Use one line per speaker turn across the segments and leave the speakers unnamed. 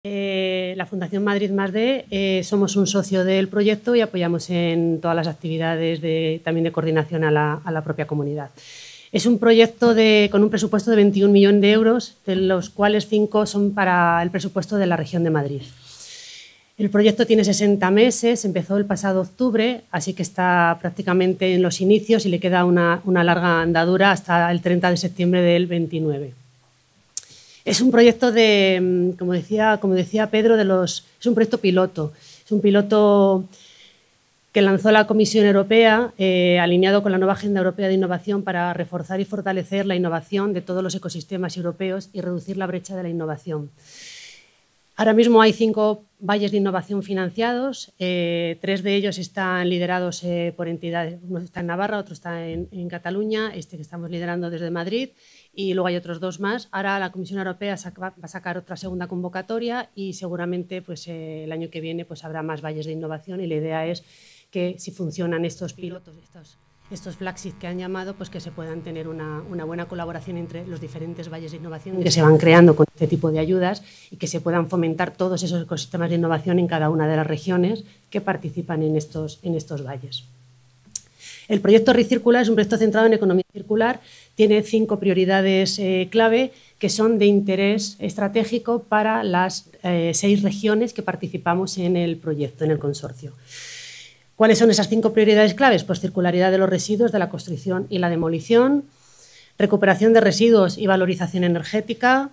La Fundación Madrid +D somos un socio del proyecto y apoyamos en todas las actividades también de coordinación a la propia comunidad. Es un proyecto con un presupuesto de 21 millones de euros, de los cuales 5 son para el presupuesto de la región de Madrid. El proyecto tiene 60 meses, empezó el pasado octubre, así que está prácticamente en los inicios y le queda una larga andadura hasta el 30 de septiembre del 29. Es un proyecto como decía Pedro, es un proyecto piloto. Es un piloto que lanzó la Comisión Europea, alineado con la nueva Agenda Europea de Innovación para reforzar y fortalecer la innovación de todos los ecosistemas europeos y reducir la brecha de la innovación. Ahora mismo hay 5 valles de innovación financiados, 3 de ellos están liderados por entidades, uno está en Navarra, otro está en Cataluña, que estamos liderando desde Madrid, y luego hay otros 2 más. Ahora la Comisión Europea va a sacar otra segunda convocatoria y seguramente pues, el año que viene pues, habrá más valles de innovación y la idea es que si funcionan estos pilotos, estos flagships que han llamado, pues que se puedan tener una buena colaboración entre los diferentes valles de innovación que se van creando con este tipo de ayudas y que se puedan fomentar todos esos ecosistemas de innovación en cada una de las regiones que participan en estos valles. El proyecto Recircula es un proyecto centrado en economía circular, tiene 5 prioridades clave que son de interés estratégico para las 6 regiones que participamos en el proyecto, en el consorcio. ¿Cuáles son esas 5 prioridades claves? Pues circularidad de los residuos de la construcción y la demolición, recuperación de residuos y valorización energética,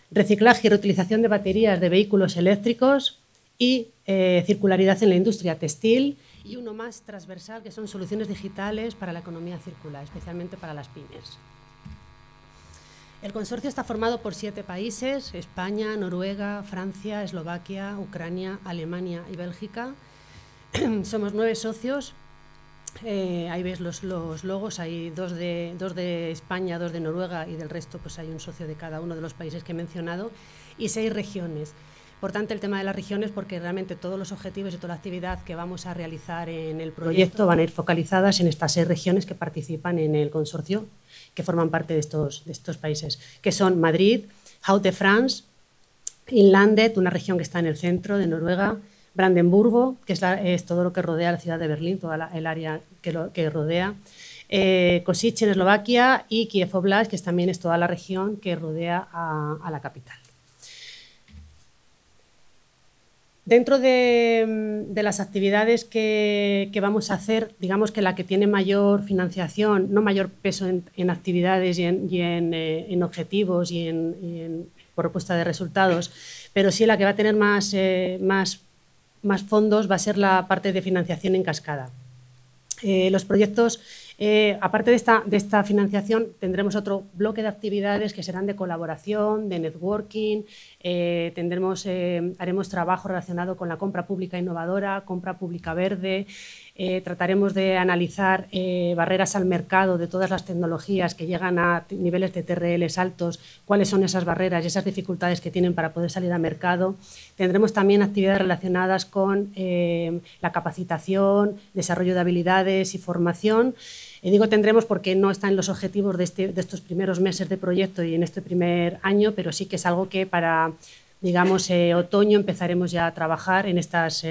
reciclaje y reutilización de baterías de vehículos eléctricos y circularidad en la industria textil y uno más transversal que son soluciones digitales para la economía circular, especialmente para las pymes. El consorcio está formado por 7 países, España, Noruega, Francia, Eslovaquia, Ucrania, Alemania y Bélgica. Somos 9 socios, ahí ves los logos, hay 2 de España, 2 de Noruega y del resto pues hay un socio de cada uno de los países que he mencionado y 6 regiones. Importante el tema de las regiones porque realmente todos los objetivos y toda la actividad que vamos a realizar en el proyecto van a ir focalizadas en estas 6 regiones que participan en el consorcio, que forman parte de estos países, que son Madrid, Hauts-de-France, Inlandet, una región que está en el centro de Noruega, Brandenburgo, que es todo lo que rodea la ciudad de Berlín, toda el área que rodea, Košice en Eslovaquia y Kiev Oblast, que también es toda la región que rodea a la capital. Dentro de las actividades que vamos a hacer, digamos que la que tiene mayor financiación, no mayor peso en actividades y en objetivos y en propuesta de resultados, pero sí la que va a tener más fondos va a ser la parte de financiación en cascada. Los proyectos, aparte de esta financiación, tendremos otro bloque de actividades que serán de colaboración, de networking, haremos trabajo relacionado con la compra pública innovadora, compra pública verde, trataremos de analizar barreras al mercado de todas las tecnologías que llegan a niveles de TRLs altos, cuáles son esas barreras y esas dificultades que tienen para poder salir al mercado. Tendremos también actividades relacionadas con la capacitación, desarrollo de habilidades y formación. Digo tendremos porque no está en los objetivos de estos primeros meses de proyecto y en este primer año, pero sí que es algo que para, digamos, otoño empezaremos ya a trabajar en estas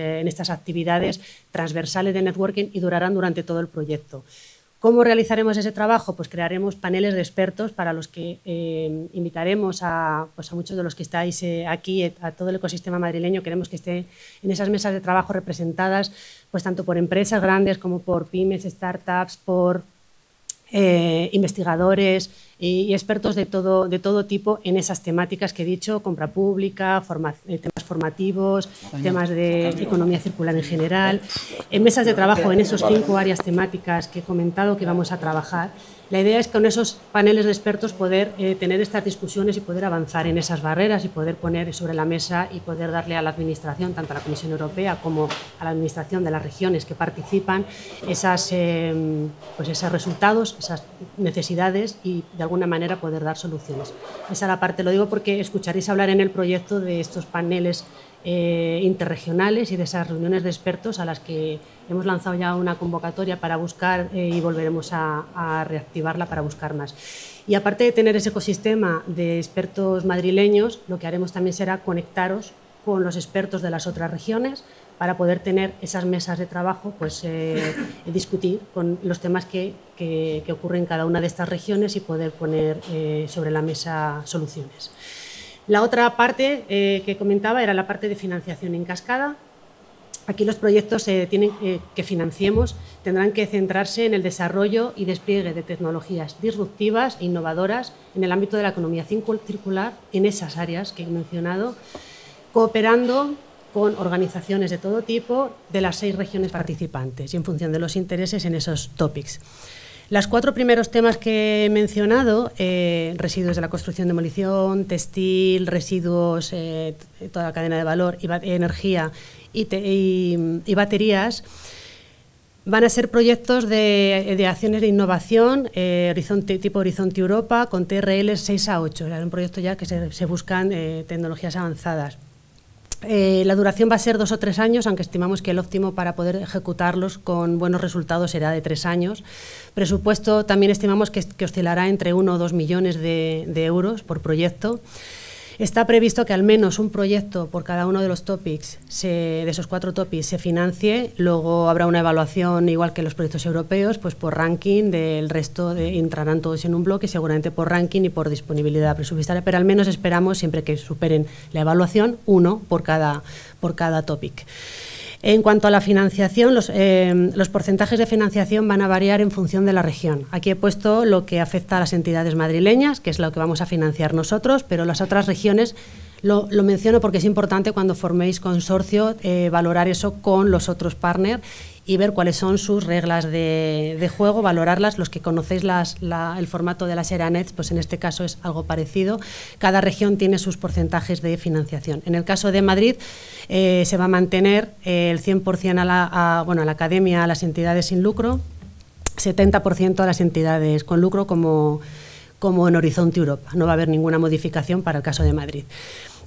actividades transversales de networking y durarán durante todo el proyecto. ¿Cómo realizaremos ese trabajo? Pues crearemos paneles de expertos para los que invitaremos a muchos de los que estáis aquí, a todo el ecosistema madrileño. Queremos que esté en esas mesas de trabajo representadas pues tanto por empresas grandes como por pymes, startups, por investigadores y expertos de todo tipo en esas temáticas que he dicho, compra pública, temas formativos, temas de economía circular en general. En mesas de trabajo en esos 5 áreas temáticas que he comentado que vamos a trabajar, la idea es con esos paneles de expertos poder tener estas discusiones y poder avanzar en esas barreras y poder poner sobre la mesa y poder darle a la Administración, tanto a la Comisión Europea como a la Administración de las regiones que participan, esos resultados, esas necesidades y de alguna manera poder dar soluciones. Esa la parte, lo digo porque escucharéis hablar en el proyecto de estos paneles interregionales y de esas reuniones de expertos a las que hemos lanzado ya una convocatoria para buscar y volveremos a reactivarla para buscar más. Y aparte de tener ese ecosistema de expertos madrileños, lo que haremos también será conectaros con los expertos de las otras regiones para poder tener esas mesas de trabajo, pues discutir con los temas que ocurren en cada una de estas regiones y poder poner sobre la mesa soluciones. La otra parte que comentaba era la parte de financiación en cascada. Aquí los proyectos que financiemos tendrán que centrarse en el desarrollo y despliegue de tecnologías disruptivas e innovadoras en el ámbito de la economía circular, en esas áreas que he mencionado, cooperando con organizaciones de todo tipo de las 6 regiones participantes y en función de los intereses en esos topics. Los 4 primeros temas que he mencionado, residuos de la construcción, demolición, textil, residuos, toda la cadena de valor, energía y baterías, van a ser proyectos de acciones de innovación tipo Horizonte Europa con TRL 6 a 8. Es un proyecto ya que se buscan tecnologías avanzadas. La duración va a ser 2 o 3 años, aunque estimamos que el óptimo para poder ejecutarlos con buenos resultados será de 3 años. Presupuesto también estimamos que oscilará entre 1 o 2 millones de euros por proyecto. Está previsto que al menos un proyecto por cada uno de los topics, de esos 4 topics, se financie. Luego habrá una evaluación, igual que los proyectos europeos, pues por ranking, del resto entrarán todos en un bloque, seguramente por ranking y por disponibilidad presupuestaria, pero al menos esperamos, siempre que superen la evaluación, 1 por cada topic. En cuanto a la financiación, los porcentajes de financiación van a variar en función de la región. Aquí he puesto lo que afecta a las entidades madrileñas, que es lo que vamos a financiar nosotros, pero las otras regiones lo menciono porque es importante cuando forméis consorcio valorar eso con los otros partners y ver cuáles son sus reglas de juego, valorarlas. Los que conocéis el formato de las ERANETs, pues en este caso es algo parecido. Cada región tiene sus porcentajes de financiación. En el caso de Madrid se va a mantener el 100% a la academia, a las entidades sin lucro, 70% a las entidades con lucro como en Horizonte Europa. No va a haber ninguna modificación para el caso de Madrid.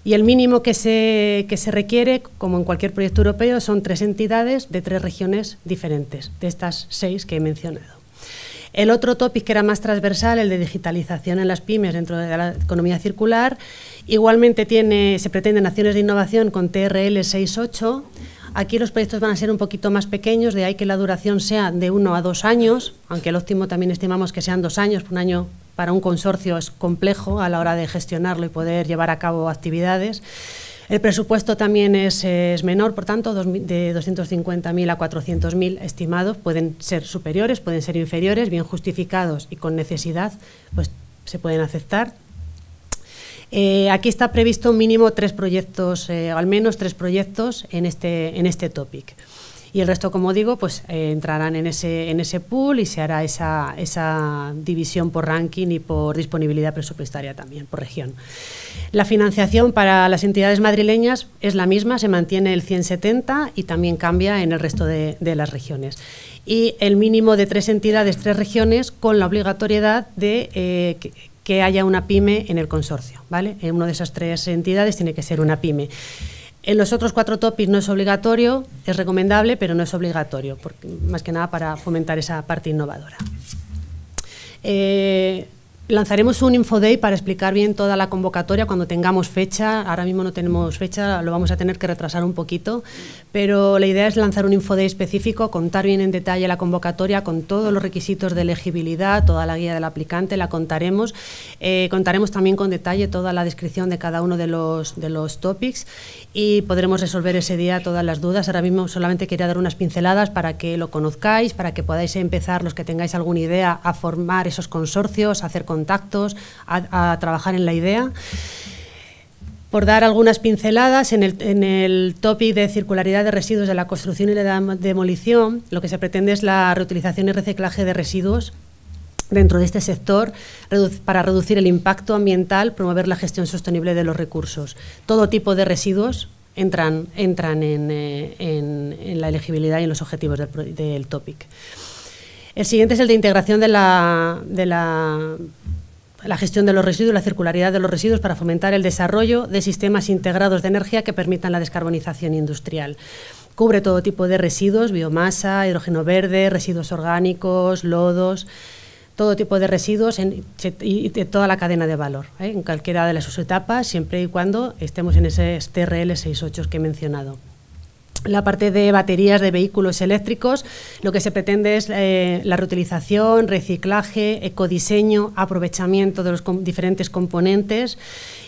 Y el mínimo que se requiere, como en cualquier proyecto europeo, son 3 entidades de 3 regiones diferentes, de estas 6 que he mencionado. El otro tópico que era más transversal, el de digitalización en las pymes dentro de la economía circular, igualmente se pretenden acciones de innovación con TRL 6.8. Aquí los proyectos van a ser un poquito más pequeños, de ahí que la duración sea de 1 a 2 años, aunque el óptimo también estimamos que sean 2 años, un año para un consorcio es complejo a la hora de gestionarlo y poder llevar a cabo actividades. El presupuesto también es menor, por tanto, de 250.000 a 400.000 estimados. Pueden ser superiores, pueden ser inferiores, bien justificados y con necesidad, pues se pueden aceptar. Aquí está previsto un mínimo 3 proyectos, o al menos 3 proyectos en este topic. Y el resto, como digo, pues entrarán en ese pool y se hará esa división por ranking y por disponibilidad presupuestaria también, por región. La financiación para las entidades madrileñas es la misma, se mantiene el 170 y también cambia en el resto de las regiones. Y el mínimo de 3 entidades, 3 regiones, con la obligatoriedad de que haya una pyme en el consorcio, ¿vale? En una de esas 3 entidades tiene que ser una pyme. En los otros 4 topics no es obligatorio, es recomendable, pero no es obligatorio, porque, más que nada para fomentar esa parte innovadora. Lanzaremos un Infoday para explicar bien toda la convocatoria cuando tengamos fecha. Ahora mismo no tenemos fecha, lo vamos a tener que retrasar un poquito, pero la idea es lanzar un Infoday específico, contar bien en detalle la convocatoria con todos los requisitos de elegibilidad, toda la guía del aplicante, la contaremos. Contaremos también con detalle toda la descripción de cada uno de los topics y podremos resolver ese día todas las dudas. Ahora mismo solamente quería dar unas pinceladas para que lo conozcáis, para que podáis empezar, los que tengáis alguna idea, a formar esos consorcios, a hacer contactos, a trabajar en la idea. Por dar algunas pinceladas, en el topic de circularidad de residuos de la construcción y la demolición, lo que se pretende es la reutilización y reciclaje de residuos dentro de este sector para reducir el impacto ambiental, promover la gestión sostenible de los recursos. Todo tipo de residuos entran en la elegibilidad y en los objetivos del topic. El siguiente es el de integración de la gestión de los residuos, la circularidad de los residuos para fomentar el desarrollo de sistemas integrados de energía que permitan la descarbonización industrial. Cubre todo tipo de residuos, biomasa, hidrógeno verde, residuos orgánicos, lodos. todo tipo de residuos y de toda la cadena de valor, en cualquiera de sus etapas, siempre y cuando estemos en ese TRL 68 que he mencionado. La parte de baterías de vehículos eléctricos, lo que se pretende es la reutilización, reciclaje, ecodiseño, aprovechamiento de los diferentes componentes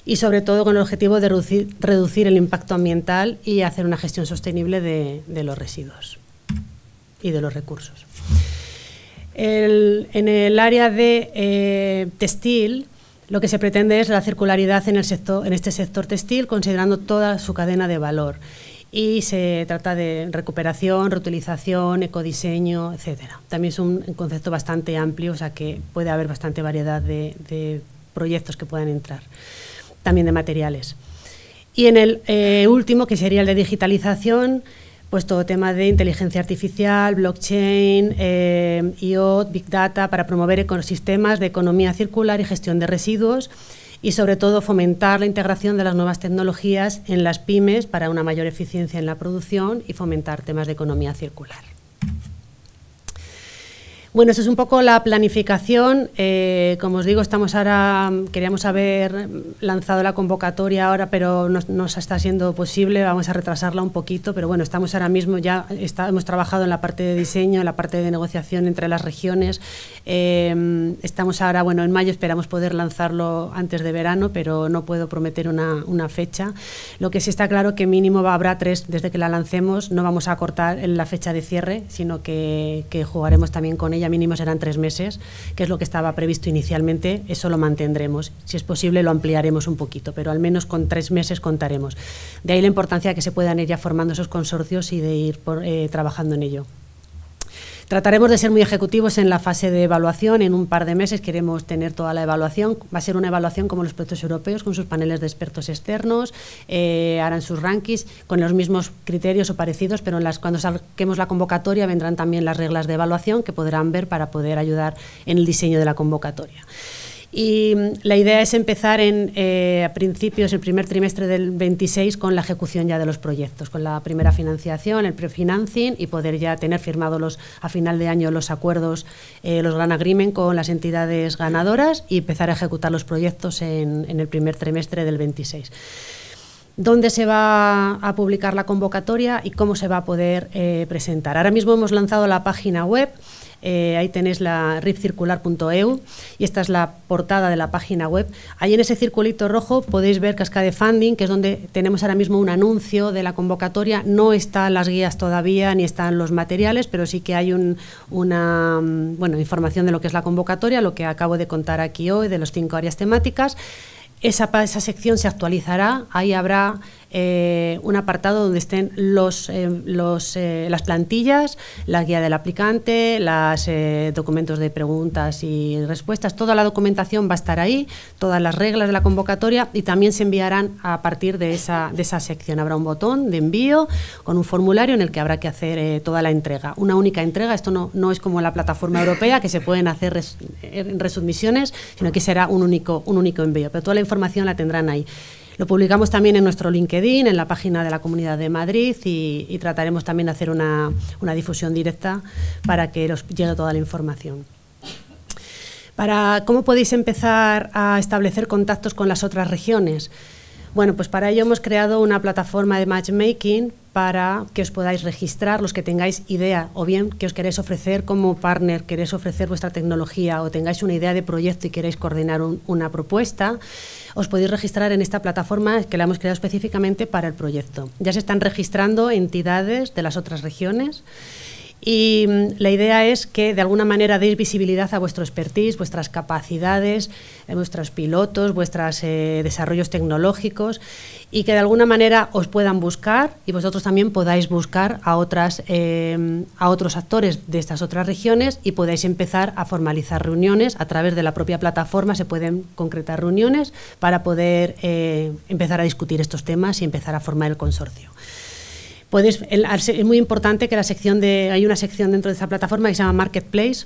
y sobre todo con el objetivo de reducir el impacto ambiental y hacer una gestión sostenible de los residuos y de los recursos. En el área de textil, lo que se pretende es la circularidad en este sector textil, considerando toda su cadena de valor. Y se trata de recuperación, reutilización, ecodiseño, etcétera. También es un concepto bastante amplio, o sea que puede haber bastante variedad de proyectos que puedan entrar, también de materiales. Y en el último, que sería el de digitalización, pues todo tema de inteligencia artificial, blockchain, IoT, Big Data, para promover ecosistemas de economía circular y gestión de residuos, y sobre todo fomentar la integración de las nuevas tecnologías en las pymes para una mayor eficiencia en la producción y fomentar temas de economía circular. Bueno, eso es un poco la planificación. Como os digo, queríamos haber lanzado la convocatoria ahora, pero no está siendo posible, vamos a retrasarla un poquito, pero bueno, estamos ahora mismo, hemos trabajado en la parte de diseño, en la parte de negociación entre las regiones. Estamos ahora, bueno, en mayo esperamos poder lanzarlo antes de verano, pero no puedo prometer una fecha. Lo que sí está claro que mínimo habrá 3 desde que la lancemos, no vamos a cortar en la fecha de cierre, sino que jugaremos también con ella. Mínimo serán 3 meses, que es lo que estaba previsto inicialmente. Eso lo mantendremos. Si es posible, lo ampliaremos un poquito, pero al menos con 3 meses contaremos. De ahí la importancia de que se puedan ir ya formando esos consorcios y de ir trabajando en ello. Trataremos de ser muy ejecutivos en la fase de evaluación. En un par de meses queremos tener toda la evaluación. Va a ser una evaluación como los proyectos europeos, con sus paneles de expertos externos, harán sus rankings con los mismos criterios o parecidos, pero cuando saquemos la convocatoria vendrán también las reglas de evaluación que podrán ver para poder ayudar en el diseño de la convocatoria. Y la idea es empezar a principios, el primer trimestre del 26, con la ejecución ya de los proyectos, con la primera financiación, el prefinancing, y poder ya tener firmados a final de año los acuerdos, los Grant Agreement con las entidades ganadoras y empezar a ejecutar los proyectos en el primer trimestre del 26. ¿Dónde se va a publicar la convocatoria y cómo se va a poder presentar? Ahora mismo hemos lanzado la página web. Ahí tenéis la ripcircular.eu y esta es la portada de la página web. Ahí en ese circulito rojo podéis ver Cascade Funding, que es donde tenemos ahora mismo un anuncio de la convocatoria. No están las guías todavía ni están los materiales, pero sí que hay una información de lo que es la convocatoria, lo que acabo de contar aquí hoy, de las 5 áreas temáticas. Esa sección se actualizará, ahí habrá un apartado donde estén las plantillas, la guía del aplicante, los documentos de preguntas y respuestas. Toda la documentación va a estar ahí, todas las reglas de la convocatoria, y también se enviarán a partir de esa sección. Habrá un botón de envío con un formulario en el que habrá que hacer toda la entrega. Una única entrega, esto no es como la plataforma europea, que se pueden hacer resubmisiones, sino que será un único envío, pero toda la información la tendrán ahí. Lo publicamos también en nuestro LinkedIn, en la página de la Comunidad de Madrid, y trataremos también de hacer una difusión directa para que os llegue toda la información. ¿Cómo podéis empezar a establecer contactos con las otras regiones? Bueno, pues para ello hemos creado una plataforma de matchmaking para que os podáis registrar, los que tengáis idea, o bien que os queréis ofrecer como partner, queréis ofrecer vuestra tecnología, o tengáis una idea de proyecto y queréis coordinar una propuesta. Os podéis registrar en esta plataforma que la hemos creado específicamente para el proyecto. Ya se están registrando entidades de las otras regiones y la idea es que de alguna manera deis visibilidad a vuestro expertise, vuestras capacidades, vuestros pilotos, vuestros desarrollos tecnológicos, y que de alguna manera os puedan buscar y vosotros también podáis buscar a otros actores de estas otras regiones y podáis empezar a formalizar reuniones. A través de la propia plataforma se pueden concretar reuniones para poder empezar a discutir estos temas y empezar a formar el consorcio. Es muy importante que hay una sección dentro de esta plataforma que se llama Marketplace,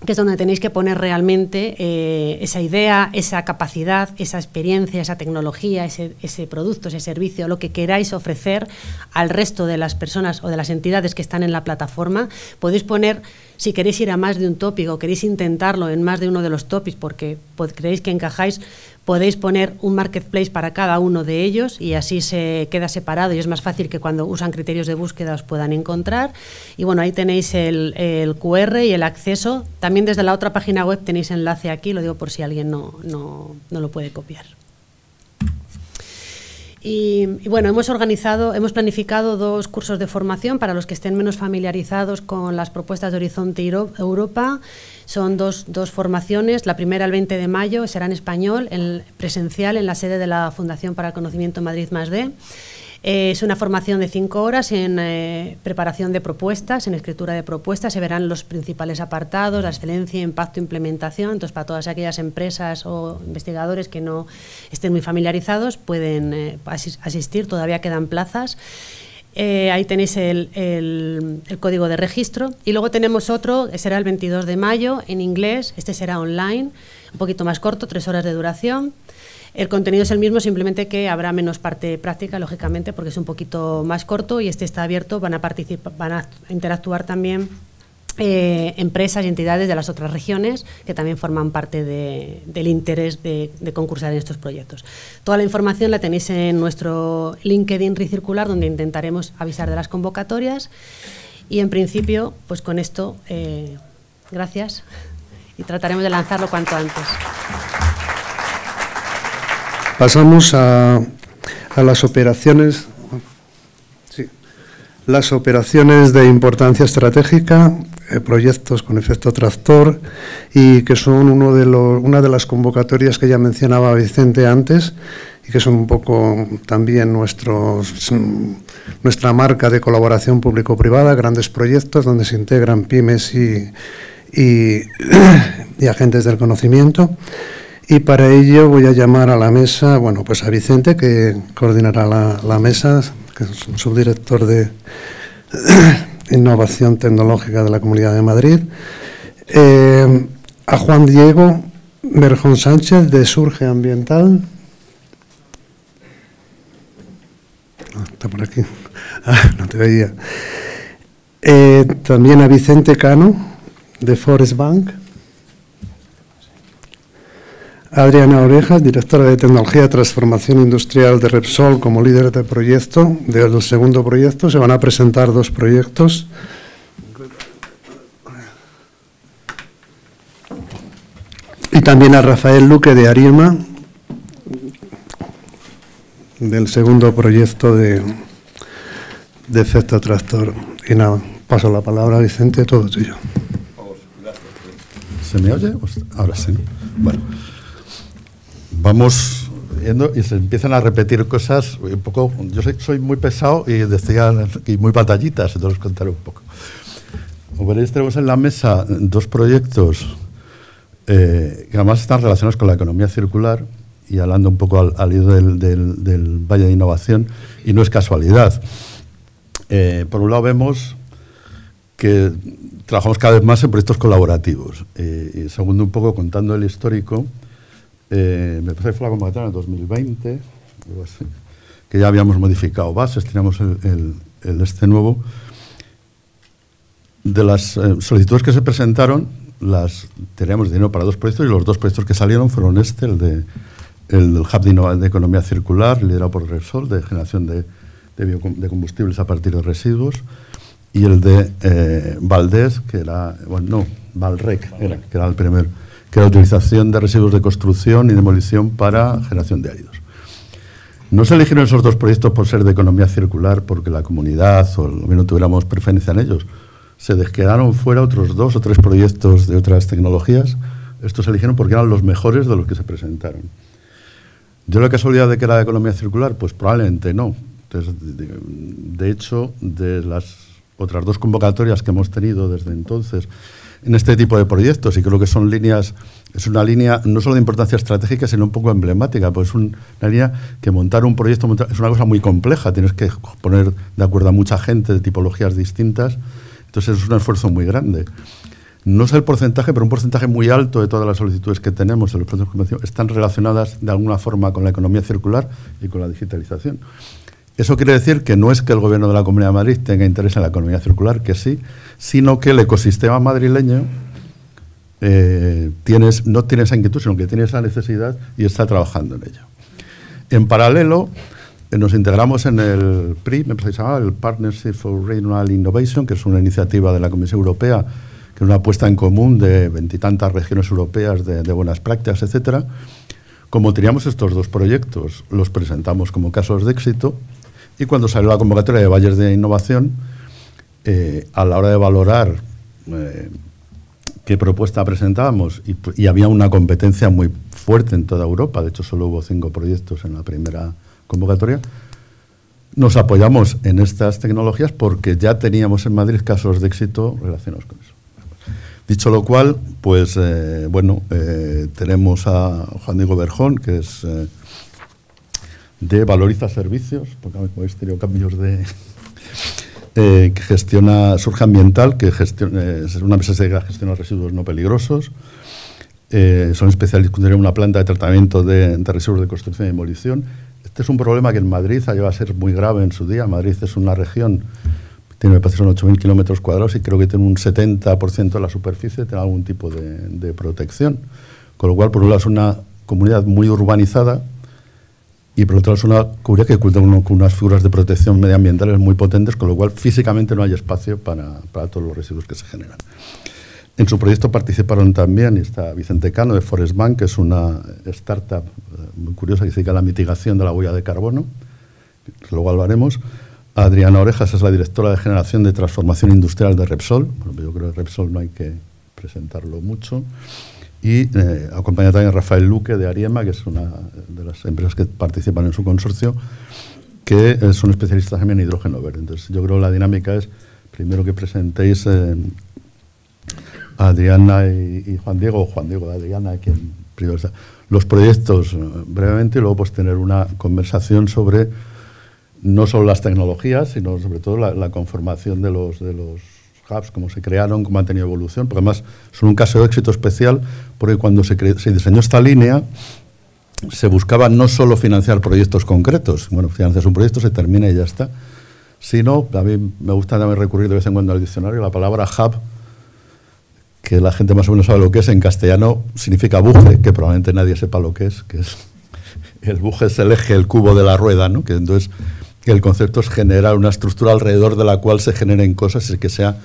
que es donde tenéis que poner realmente esa idea, esa capacidad, esa experiencia, esa tecnología, ese producto, ese servicio, lo que queráis ofrecer al resto de las personas o de las entidades que están en la plataforma. Podéis poner, si queréis ir a más de un tópico, queréis intentarlo en más de uno de los tópicos porque creéis que encajáis, podéis poner un marketplace para cada uno de ellos y así se queda separado y es más fácil que cuando usan criterios de búsqueda os puedan encontrar. Y bueno, ahí tenéis el QR y el acceso. También desde la otra página web tenéis enlace aquí, lo digo por si alguien no lo puede copiar. Y bueno, hemos planificado 2 cursos de formación para los que estén menos familiarizados con las propuestas de Horizonte Europa. Son dos formaciones. La primera el 20 de mayo será en español, presencial en la sede de la Fundación para el Conocimiento Madrid+D. Es una formación de 5 horas en preparación de propuestas, en escritura de propuestas. Se verán los principales apartados, la excelencia, impacto, implementación. Entonces, para todas aquellas empresas o investigadores que no estén muy familiarizados, pueden asistir, todavía quedan plazas. Ahí tenéis el código de registro. Y luego tenemos otro, será el 22 de mayo, en inglés. Este será online, un poquito más corto, 3 horas de duración. El contenido es el mismo, simplemente que habrá menos parte práctica, lógicamente, porque es un poquito más corto y este está abierto. Van a interactuar también empresas y entidades de las otras regiones que también forman parte del interés de concursar en estos proyectos. Toda la información la tenéis en nuestro LinkedIn Recircular, donde intentaremos avisar de las convocatorias. Y en principio, pues con esto, gracias y trataremos de lanzarlo cuanto antes.
Pasamos a las operaciones. Sí. Las operaciones de importancia estratégica, proyectos con efecto tractor, y que son una de las convocatorias que ya mencionaba Vicente antes, y que son un poco también nuestra marca de colaboración público-privada, grandes proyectos donde se integran pymes y agentes del conocimiento. Y para ello voy a llamar a la mesa, bueno, pues a Vicente, que coordinará la mesa, que es un subdirector de Innovación Tecnológica de la Comunidad de Madrid, a Juan Diego Berjón Sánchez, de Surge Ambiental. Está por aquí. No te veía. También a Vicente Cano, de Forest Bank. Adriana Orejas, directora de Tecnología de Transformación Industrial de Repsol, como líder del proyecto, del segundo proyecto. Se van a presentar 2 proyectos. Y también a Rafael Luque, de Ariema, del segundo proyecto de efecto tractor. Y nada, paso la palabra a Vicente, todo tuyo.
¿Se me oye? Ahora sí. Bueno. Vamos yendo y se empiezan a repetir cosas un poco. Yo soy muy pesado y muy batallitas, entonces os contaré un poco. Como veréis, tenemos en la mesa 2 proyectos que además están relacionados con la economía circular y hablando un poco al hilo del Valle de Innovación, y no es casualidad. Por un lado vemos que trabajamos cada vez más en proyectos colaborativos. Y segundo, un poco contando el histórico, me parece que fue la convocatoria en 2020, algo así, que ya habíamos modificado bases, teníamos el nuevo. De las solicitudes que se presentaron, teníamos dinero para 2 proyectos, y los 2 proyectos que salieron fueron el del Hub de Economía Circular, liderado por Repsol, de generación de combustibles a partir de residuos, y el de Valdés, que era, bueno, no, Valrec, que era el primero, que era la utilización de residuos de construcción y demolición para generación de áridos. No se eligieron esos 2 proyectos por ser de economía circular porque la comunidad o el gobierno tuviéramos preferencia en ellos. Se quedaron fuera otros 2 o 3 proyectos de otras tecnologías. Estos se eligieron porque eran los mejores de los que se presentaron. ¿Yo la casualidad de que era de economía circular? Pues probablemente no. Entonces, de hecho, de las otras 2 convocatorias que hemos tenido desde entonces en este tipo de proyectos, y creo que son líneas, es una línea no solo de importancia estratégica, sino un poco emblemática, pues es una línea que montar un proyecto es una cosa muy compleja, tienes que poner de acuerdo a mucha gente de tipologías distintas, entonces es un esfuerzo muy grande. no sé el porcentaje, pero un porcentaje muy alto de todas las solicitudes que tenemos en los procesos de comercio están relacionadas de alguna forma con la economía circular y con la digitalización. Eso quiere decir que no es que el Gobierno de la Comunidad de Madrid tenga interés en la economía circular, que sí, sino que el ecosistema madrileño no tiene esa inquietud, sino que tiene esa necesidad y está trabajando en ello. En paralelo, nos integramos en el PRI, me parece que se llama, el Partnership for Regional Innovation, que es una iniciativa de la Comisión Europea, que es una apuesta en común de 20 y tantas regiones europeas de buenas prácticas, etcétera. Como teníamos estos dos proyectos, los presentamos como casos de éxito, y cuando salió la convocatoria de Valles de Innovación, a la hora de valorar qué propuesta presentábamos, y había una competencia muy fuerte en toda Europa, de hecho solo hubo 5 proyectos en la primera convocatoria, nos apoyamos en estas tecnologías porque ya teníamos en Madrid casos de éxito relacionados con eso. Dicho lo cual, pues tenemos a Juan Diego Berjón, que es de Valoriza Servicios, porque habéis tenido cambios de... que gestiona Surge Ambiental, que es una empresa que se dedica a gestionar residuos no peligrosos. Son especialistas en una planta de tratamiento de residuos de construcción y demolición. Este es un problema que en Madrid ha llegado a ser muy grave en su día. Madrid es una región, me parece son 8.000 kilómetros cuadrados y creo que tiene un 70% de la superficie tiene algún tipo de protección. Con lo cual, por un lado, es una comunidad muy urbanizada y por otro lado es una comunidad que cuenta con unas figuras de protección medioambientales muy potentes, con lo cual físicamente no hay espacio para todos los residuos que se generan. En su proyecto participaron también, y está Vicente Cano de Forest Bank, que es una startup muy curiosa que se dedica a la mitigación de la huella de carbono, que luego hablaremos. Adriana Orejas es la directora de generación de transformación industrial de Repsol. Bueno, yo creo que Repsol no hay que presentarlo mucho. Y acompaña también a Rafael Luque de Ariema, que es una de las empresas que participan en su consorcio, que son especialistas también en hidrógeno verde. Entonces, yo creo que la dinámica es, primero que presentéis a Adriana y Juan Diego, o Juan Diego de Adriana, quien primero está, los proyectos brevemente, y luego pues tener una conversación sobre no solo las tecnologías, sino sobre todo la conformación de los hubs, cómo se crearon, cómo han tenido evolución, porque además son un caso de éxito especial, porque cuando se diseñó esta línea, se buscaba no solo financiar proyectos concretos, bueno, financias un proyecto, se termina y ya está, sino, a mí me gusta también recurrir de vez en cuando al diccionario, la palabra hub, que la gente más o menos sabe lo que es, en castellano significa buje, que probablemente nadie sepa lo que es el buje es el eje, el cubo de la rueda, ¿no? Que entonces el concepto es generar una estructura alrededor de la cual se generen cosas y que sea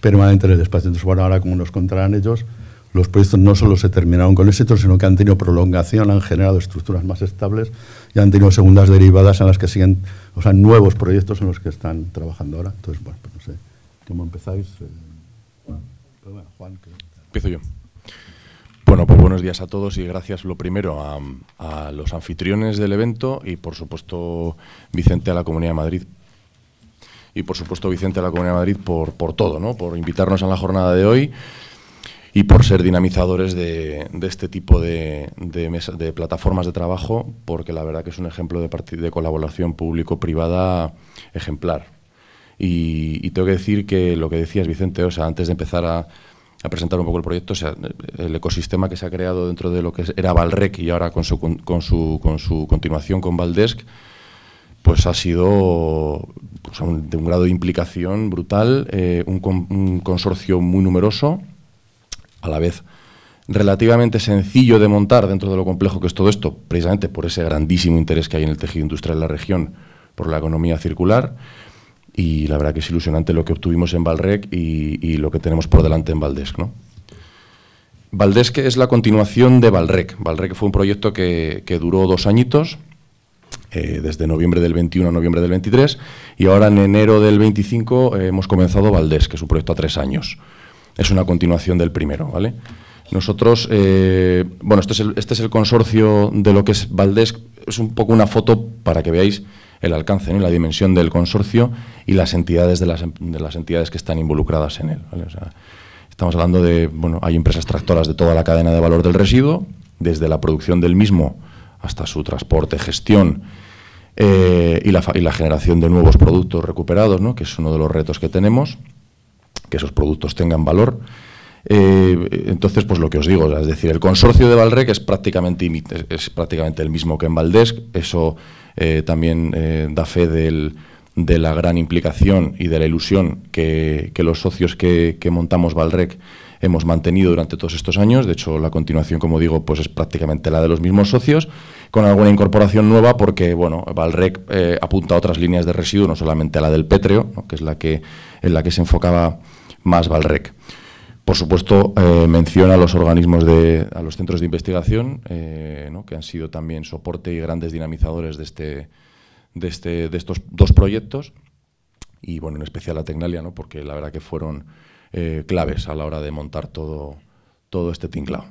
permanente en el espacio. Entonces, bueno, ahora como nos contarán ellos, los proyectos no solo se terminaron con éxito, sino que han tenido prolongación, han generado estructuras más estables y han tenido segundas derivadas en las que siguen, o sea, nuevos proyectos en los que están trabajando ahora. Entonces, bueno, pues no sé, ¿cómo empezáis? Juan,
empiezo yo. Bueno, pues buenos días a todos y gracias lo primero a los anfitriones del evento y por supuesto Vicente a la Comunidad de Madrid por todo, ¿no? Por invitarnos a la jornada de hoy y por ser dinamizadores de este tipo de plataformas de trabajo, porque la verdad que es un ejemplo de colaboración público-privada ejemplar. Y tengo que decir que lo que decías, Vicente, o sea, antes de empezar a presentar un poco el proyecto, o sea, el ecosistema que se ha creado dentro de lo que era Valrec y ahora con su continuación con Valdesk, pues ha sido pues, de un grado de implicación brutal, un consorcio muy numeroso, a la vez relativamente sencillo de montar dentro de lo complejo que es todo esto, precisamente por ese grandísimo interés que hay en el tejido industrial de la región por la economía circular. Y la verdad que es ilusionante lo que obtuvimos en Valrec y lo que tenemos por delante en Valdesk, ¿no? Valdesk es la continuación de Valrec. Valrec fue un proyecto que duró 2 añitos, desde noviembre del 21 a noviembre del 23, y ahora en enero del 25 hemos comenzado Valdesk, que es un proyecto a 3 años. Es una continuación del primero, ¿vale? Nosotros, bueno, este es el consorcio de lo que es Valdesk. Es un poco una foto para que veáis el alcance, ¿no? Y la dimensión del consorcio y las entidades de las entidades que están involucradas en él, ¿vale? O sea, estamos hablando de, bueno, hay empresas tractoras de toda la cadena de valor del residuo, desde la producción del mismo hasta su transporte, gestión y la generación de nuevos productos recuperados, ¿no? Que es uno de los retos que tenemos, que esos productos tengan valor. Entonces, pues lo que os digo, es decir, el consorcio de Valrec es prácticamente el mismo que en Valdesc. Eso también da fe de la gran implicación y de la ilusión que los socios que montamos Valrec hemos mantenido durante todos estos años. De hecho, la continuación, como digo, pues es prácticamente la de los mismos socios, con alguna incorporación nueva porque, bueno, Valrec apunta a otras líneas de residuo, no solamente a la del pétreo, ¿no?, que es en la que se enfocaba más Valrec. Por supuesto, menciona a los organismos, a los centros de investigación, ¿no?, que han sido también soporte y grandes dinamizadores de estos dos proyectos, y bueno, en especial a Tecnalia, ¿no?, porque la verdad que fueron claves a la hora de montar todo este tinglao.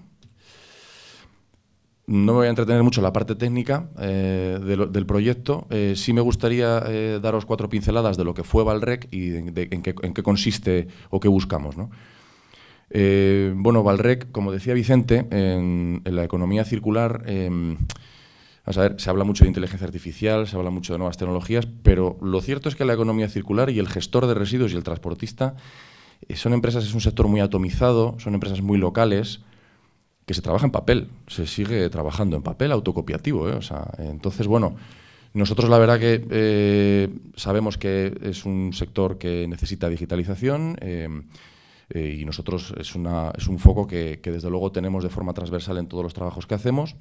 No me voy a entretener mucho en la parte técnica del proyecto. Sí me gustaría daros 4 pinceladas de lo que fue Valrec y en qué consiste o qué buscamos, ¿no? Bueno, Valrec, como decía Vicente, en la economía circular, vamos a ver, se habla mucho de inteligencia artificial, se habla mucho de nuevas tecnologías, pero lo cierto es que la economía circular y el gestor de residuos y el transportista son empresas, es un sector muy atomizado, son empresas muy locales, que se trabaja en papel, se sigue trabajando en papel autocopiativo, o sea, entonces, bueno, nosotros la verdad que sabemos que es un sector que necesita digitalización, y nosotros es un foco que desde luego tenemos de forma transversal en todos los trabajos que hacemos.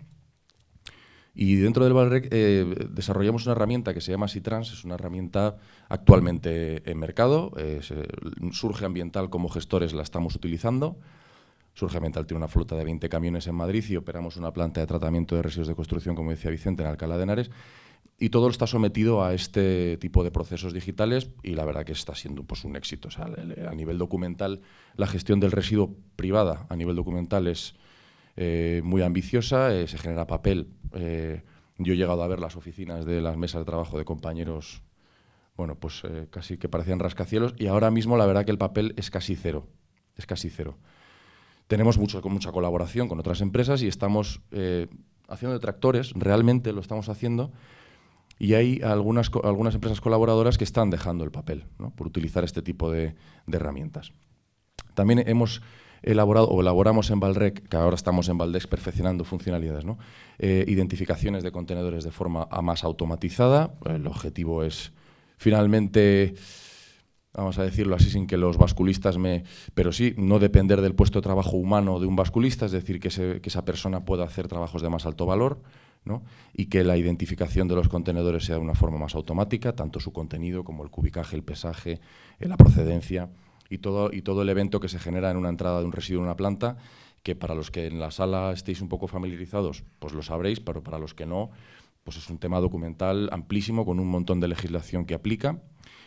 Y dentro del Valrec desarrollamos una herramienta que se llama SITRANS, es una herramienta actualmente en mercado, Surge Ambiental como gestores la estamos utilizando. Surge Ambiental tiene una flota de 20 camiones en Madrid y operamos una planta de tratamiento de residuos de construcción, como decía Vicente, en Alcalá de Henares. Y todo está sometido a este tipo de procesos digitales y la verdad que está siendo pues, un éxito. O sea, a nivel documental, la gestión del residuo privada a nivel documental es muy ambiciosa, se genera papel. Yo he llegado a ver las oficinas de las mesas de trabajo de compañeros, bueno, pues casi que parecían rascacielos, y ahora mismo la verdad que el papel es casi cero, Tenemos mucha colaboración con otras empresas y estamos haciendo de tractores, realmente lo estamos haciendo, y hay algunas empresas colaboradoras que están dejando el papel, ¿no?, por utilizar este tipo de herramientas. También hemos elaboramos en Valrec, que ahora estamos en Valdesc perfeccionando funcionalidades, ¿no?, identificaciones de contenedores de forma más automatizada. El objetivo es finalmente, vamos a decirlo así sin que los basculistas pero sí, no depender del puesto de trabajo humano de un basculista, es decir, que esa persona pueda hacer trabajos de más alto valor, ¿no?, y que la identificación de los contenedores sea de una forma más automática, tanto su contenido como el cubicaje, el pesaje, la procedencia y todo el evento que se genera en una entrada de un residuo en una planta, que para los que en la sala estéis un poco familiarizados, pues lo sabréis, pero para los que no, pues es un tema documental amplísimo con un montón de legislación que aplica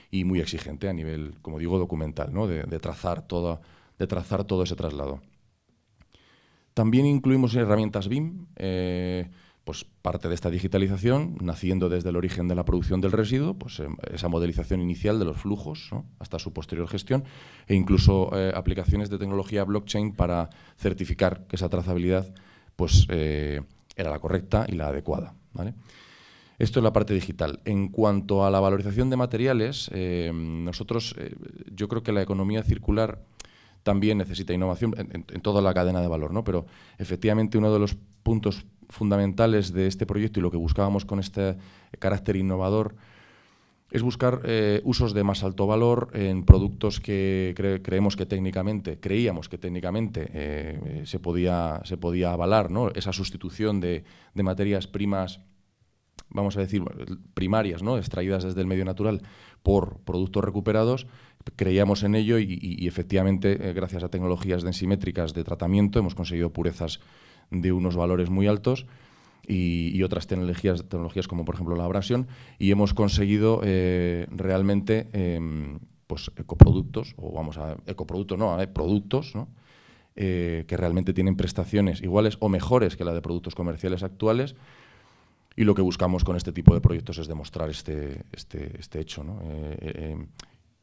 y muy exigente a nivel, como digo, documental, ¿no?, de trazar todo ese traslado. También incluimos herramientas BIM, pues parte de esta digitalización, naciendo desde el origen de la producción del residuo, pues esa modelización inicial de los flujos, ¿no?, hasta su posterior gestión, e incluso aplicaciones de tecnología blockchain para certificar que esa trazabilidad pues, era la correcta y la adecuada, ¿vale? Esto es la parte digital. En cuanto a la valorización de materiales, nosotros, yo creo que la economía circular también necesita innovación en toda la cadena de valor, ¿no? Pero efectivamente uno de los puntos fundamentales de este proyecto y lo que buscábamos con este carácter innovador es buscar usos de más alto valor en productos que creíamos que técnicamente se podía avalar, ¿no?, esa sustitución de materias primas, vamos a decir, primarias, ¿no?, extraídas desde el medio natural por productos recuperados. Creíamos en ello y efectivamente, gracias a tecnologías densimétricas de tratamiento, hemos conseguido purezas de unos valores muy altos y otras tecnologías como por ejemplo la abrasión, y hemos conseguido realmente pues ecoproductos, productos, ¿no?, que realmente tienen prestaciones iguales o mejores que la de productos comerciales actuales, y lo que buscamos con este tipo de proyectos es demostrar este hecho, ¿no?,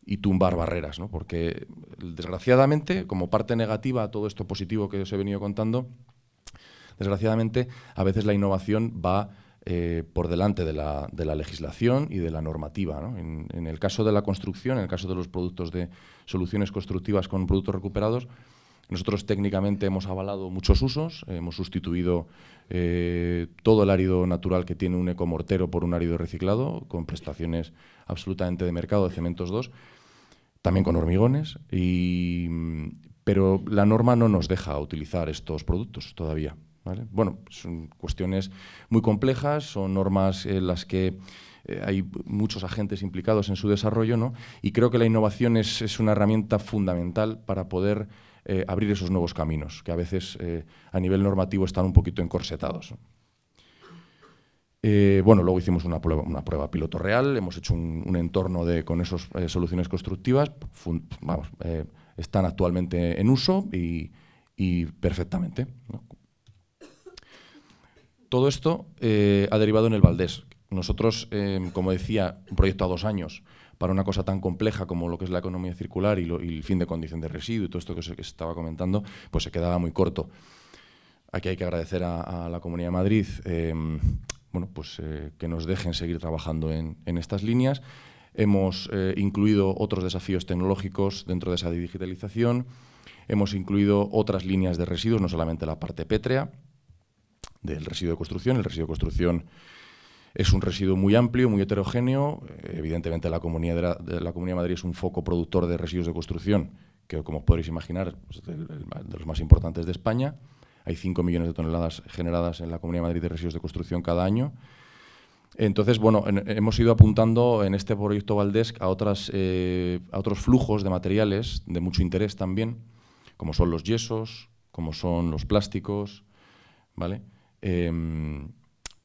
y tumbar barreras, ¿no?, porque desgraciadamente, como parte negativa a todo esto positivo que os he venido contando, desgraciadamente, a veces la innovación va por delante de la legislación y de la normativa, ¿no? En el caso de la construcción, en el caso de los productos de soluciones constructivas con productos recuperados, Nosotros técnicamente hemos avalado muchos usos, hemos sustituido todo el árido natural que tiene un ecomortero por un árido reciclado, con prestaciones absolutamente de mercado de Cementos 2, también con hormigones, pero la norma no nos deja utilizar estos productos todavía, ¿vale? Bueno, son cuestiones muy complejas, son normas en las que hay muchos agentes implicados en su desarrollo, ¿no? Y creo que la innovación es una herramienta fundamental para poder abrir esos nuevos caminos, que a veces a nivel normativo están un poquito encorsetados. Bueno, luego hicimos una prueba piloto real, hemos hecho un entorno con esas soluciones constructivas, están actualmente en uso y perfectamente, ¿no? Todo esto ha derivado en el Valdés. Nosotros, como decía, un proyecto a 2 años para una cosa tan compleja como lo que es la economía circular y el fin de condición de residuo y todo esto que se estaba comentando, pues se quedaba muy corto. Aquí hay que agradecer a la Comunidad de Madrid bueno, pues, que nos dejen seguir trabajando en estas líneas. Hemos incluido otros desafíos tecnológicos dentro de esa digitalización. Hemos incluido otras líneas de residuos, no solamente la parte pétrea del residuo de construcción. El residuo de construcción es un residuo muy amplio, muy heterogéneo. Evidentemente, la Comunidad de Madrid es un foco productor de residuos de construcción que, como podréis imaginar, es de los más importantes de España. Hay 5 millones de toneladas generadas en la Comunidad de Madrid de residuos de construcción cada año. Entonces, bueno, hemos ido apuntando en este proyecto Valdés a otros flujos de materiales de mucho interés también, como son los yesos, como son los plásticos, ¿vale?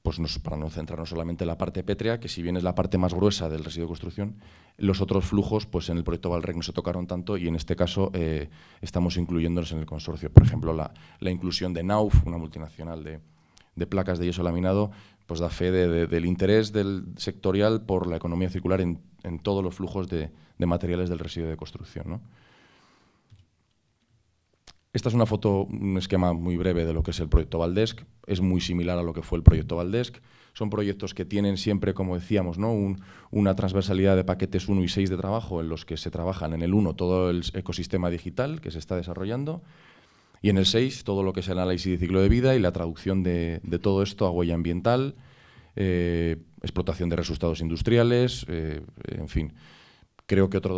Pues para no centrarnos solamente en la parte pétrea, que si bien es la parte más gruesa del residuo de construcción, los otros flujos pues en el proyecto Valrec no se tocaron tanto y en este caso estamos incluyéndolos en el consorcio. Por ejemplo, la inclusión de Knauf, una multinacional de placas de yeso laminado, pues da fe del interés del sectorial por la economía circular en todos los flujos de materiales del residuo de construcción, ¿no? Esta es una foto, un esquema muy breve de lo que es el proyecto Valdesc. Es muy similar a lo que fue el proyecto Valdesc. Son proyectos que tienen siempre, como decíamos, ¿no? una transversalidad de paquetes 1 y 6 de trabajo en los que se trabajan en el 1 todo el ecosistema digital que se está desarrollando y en el 6 todo lo que es el análisis de ciclo de vida y la traducción de todo esto a huella ambiental, explotación de resultados industriales, en fin. Creo que otro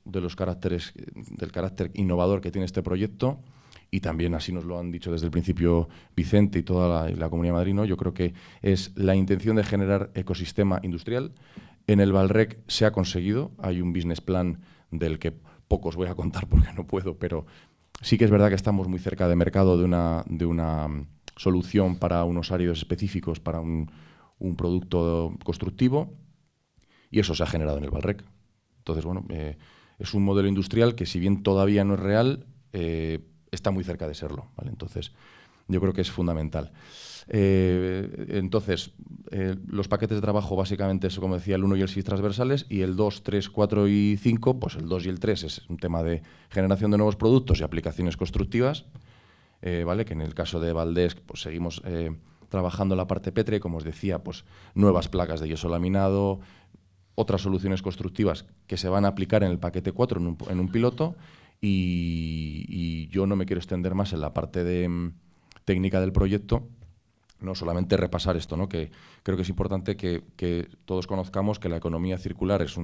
de los caracteres del carácter innovador que tiene este proyecto, y también así nos lo han dicho desde el principio Vicente y toda la Comunidad de Madrid, ¿no? Yo creo que es la intención de generar ecosistema industrial. En el Valrec se ha conseguido, hay un business plan del que poco os voy a contar porque no puedo, pero sí que es verdad que estamos muy cerca de mercado de una solución para unos áridos específicos, para un producto constructivo, y eso se ha generado en el Valrec. Entonces, bueno, es un modelo industrial que, si bien todavía no es real, está muy cerca de serlo, ¿vale? Entonces, yo creo que es fundamental. Los paquetes de trabajo básicamente son, como decía, el 1 y el 6 transversales, y el 2, 3, 4 y 5, pues el 2 y el 3 es un tema de generación de nuevos productos y aplicaciones constructivas, ¿vale? Que en el caso de Valdés pues seguimos trabajando la parte pétrea y, como os decía, pues nuevas placas de yeso laminado, otras soluciones constructivas que se van a aplicar en el paquete 4 en un piloto, y yo no me quiero extender más en la parte técnica del proyecto, no solamente repasar esto, ¿no? Que creo que es importante que todos conozcamos que la economía circular es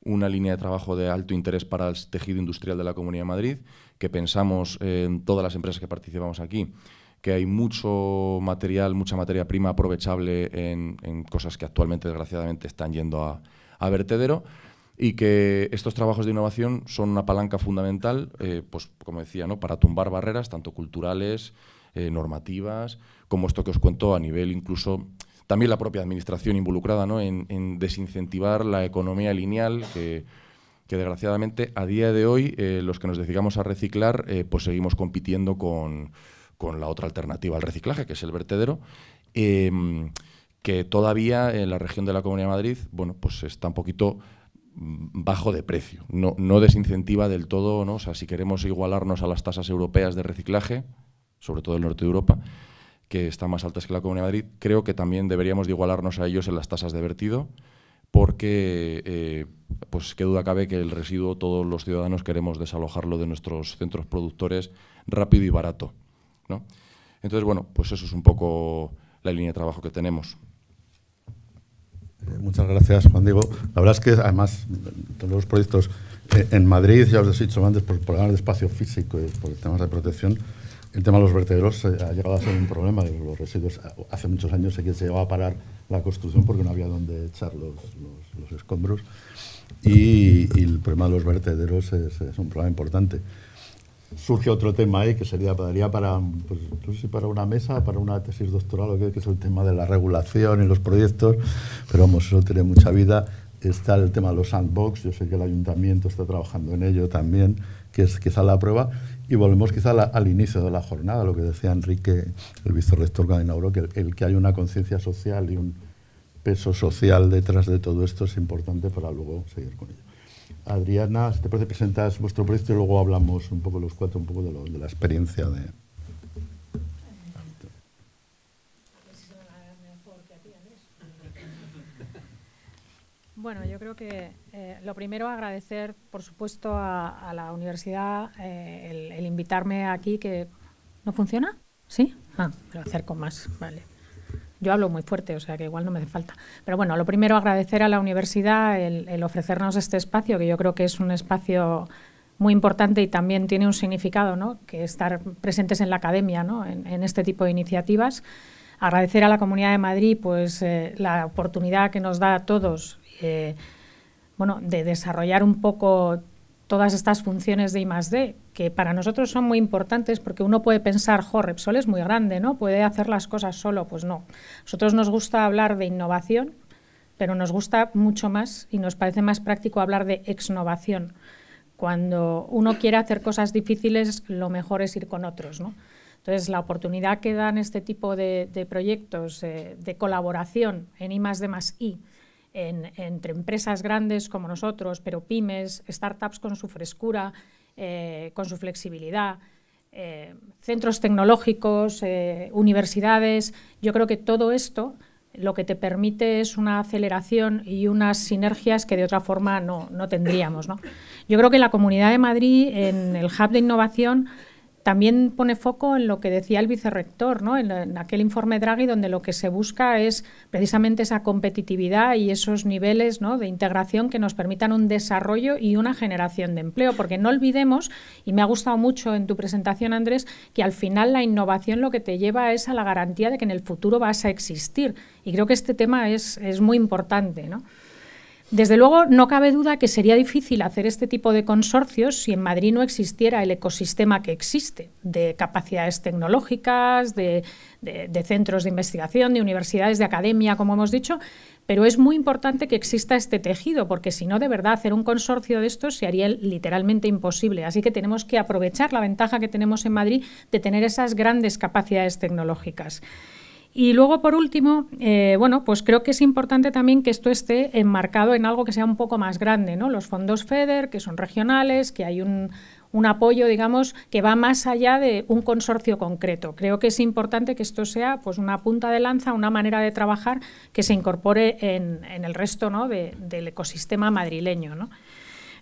una línea de trabajo de alto interés para el tejido industrial de la Comunidad de Madrid, que pensamos en todas las empresas que participamos aquí, que hay mucho material, mucha materia prima aprovechable en cosas que actualmente, desgraciadamente, están yendo a vertedero, y que estos trabajos de innovación son una palanca fundamental, pues como decía, ¿no? Para tumbar barreras, tanto culturales, normativas, como esto que os cuento a nivel incluso también la propia administración involucrada, ¿no? en desincentivar la economía lineal, que desgraciadamente a día de hoy los que nos dedicamos a reciclar pues seguimos compitiendo con la otra alternativa al reciclaje, que es el vertedero, que todavía en la región de la Comunidad de Madrid, bueno, pues está un poquito bajo de precio, no desincentiva del todo, ¿no? O sea, si queremos igualarnos a las tasas europeas de reciclaje, sobre todo el norte de Europa, que están más altas que la Comunidad de Madrid, creo que también deberíamos de igualarnos a ellos en las tasas de vertido, porque pues qué duda cabe que el residuo todos los ciudadanos queremos desalojarlo de nuestros centros productores rápido y barato, ¿no? Entonces, bueno, pues eso es un poco la línea de trabajo que tenemos.
Muchas gracias, Juan Diego. La verdad es que, además, todos los proyectos en Madrid, ya os he dicho antes, por problemas de espacio físico y por temas de protección, el tema de los vertederos ha llegado a ser un problema. Los residuos, hace muchos años se llegaba a parar la construcción porque no había dónde echar los escombros. Y el problema de los vertederos es un problema importante. Surge otro tema ahí que daría para, pues, no sé si para una mesa, para una tesis doctoral, o que es el tema de la regulación y los proyectos, pero vamos, eso tiene mucha vida. Está el tema de los sandbox, yo sé que el ayuntamiento está trabajando en ello también, que es quizá la prueba. Y volvemos quizá al inicio de la jornada, lo que decía Enrique, el vicerrector que inauguró, que el que haya una conciencia social y un peso social detrás de todo esto es importante para luego seguir con ello. Adriana, si te parece, presentas vuestro proyecto y luego hablamos un poco los cuatro, un poco de la experiencia de...
Bueno, yo creo que lo primero agradecer, por supuesto, a la universidad el invitarme aquí, que... ¿No funciona? ¿Sí? Ah, lo acerco más, vale. Yo hablo muy fuerte, o sea que igual no me hace falta. Pero bueno, lo primero agradecer a la universidad el ofrecernos este espacio, que yo creo que es un espacio muy importante y también tiene un significado, ¿no? Que estar presentes en la academia, ¿no? en este tipo de iniciativas. Agradecer a la Comunidad de Madrid pues, la oportunidad que nos da a todos bueno, de desarrollar un poco todas estas funciones de I+D, que para nosotros son muy importantes porque uno puede pensar, jo, Repsol es muy grande, ¿no? Puede hacer las cosas solo. Pues no. A nosotros nos gusta hablar de innovación, pero nos gusta mucho más y nos parece más práctico hablar de exnovación. Cuando uno quiere hacer cosas difíciles, lo mejor es ir con otros, ¿no? Entonces, la oportunidad que dan este tipo de proyectos de colaboración en I+D+I, entre empresas grandes como nosotros, pero pymes, startups con su frescura, con su flexibilidad, centros tecnológicos, universidades. Yo creo que todo esto lo que te permite es una aceleración y unas sinergias que de otra forma no tendríamos, ¿no? Yo creo que la Comunidad de Madrid, en el Hub de Innovación, también pone foco en lo que decía el vicerrector, ¿no? En aquel informe Draghi, donde lo que se busca es precisamente esa competitividad y esos niveles, ¿no? de integración que nos permitan un desarrollo y una generación de empleo. Porque no olvidemos, y me ha gustado mucho en tu presentación, Andrés, que al final la innovación lo que te lleva es a la garantía de que en el futuro vas a existir. Y creo que este tema es muy importante, ¿no? Desde luego, no cabe duda que sería difícil hacer este tipo de consorcios si en Madrid no existiera el ecosistema que existe, de capacidades tecnológicas, de centros de investigación, de universidades, de academia, como hemos dicho, pero es muy importante que exista este tejido, porque si no, de verdad, hacer un consorcio de estos se haría literalmente imposible. Así que tenemos que aprovechar la ventaja que tenemos en Madrid de tener esas grandes capacidades tecnológicas. Y luego, por último, bueno, pues creo que es importante también que esto esté enmarcado en algo que sea un poco más grande, ¿no? Los fondos FEDER, que son regionales, que hay un apoyo, digamos, que va más allá de un consorcio concreto. Creo que es importante que esto sea pues, una punta de lanza, una manera de trabajar que se incorpore en el resto, ¿no? del ecosistema madrileño, ¿no?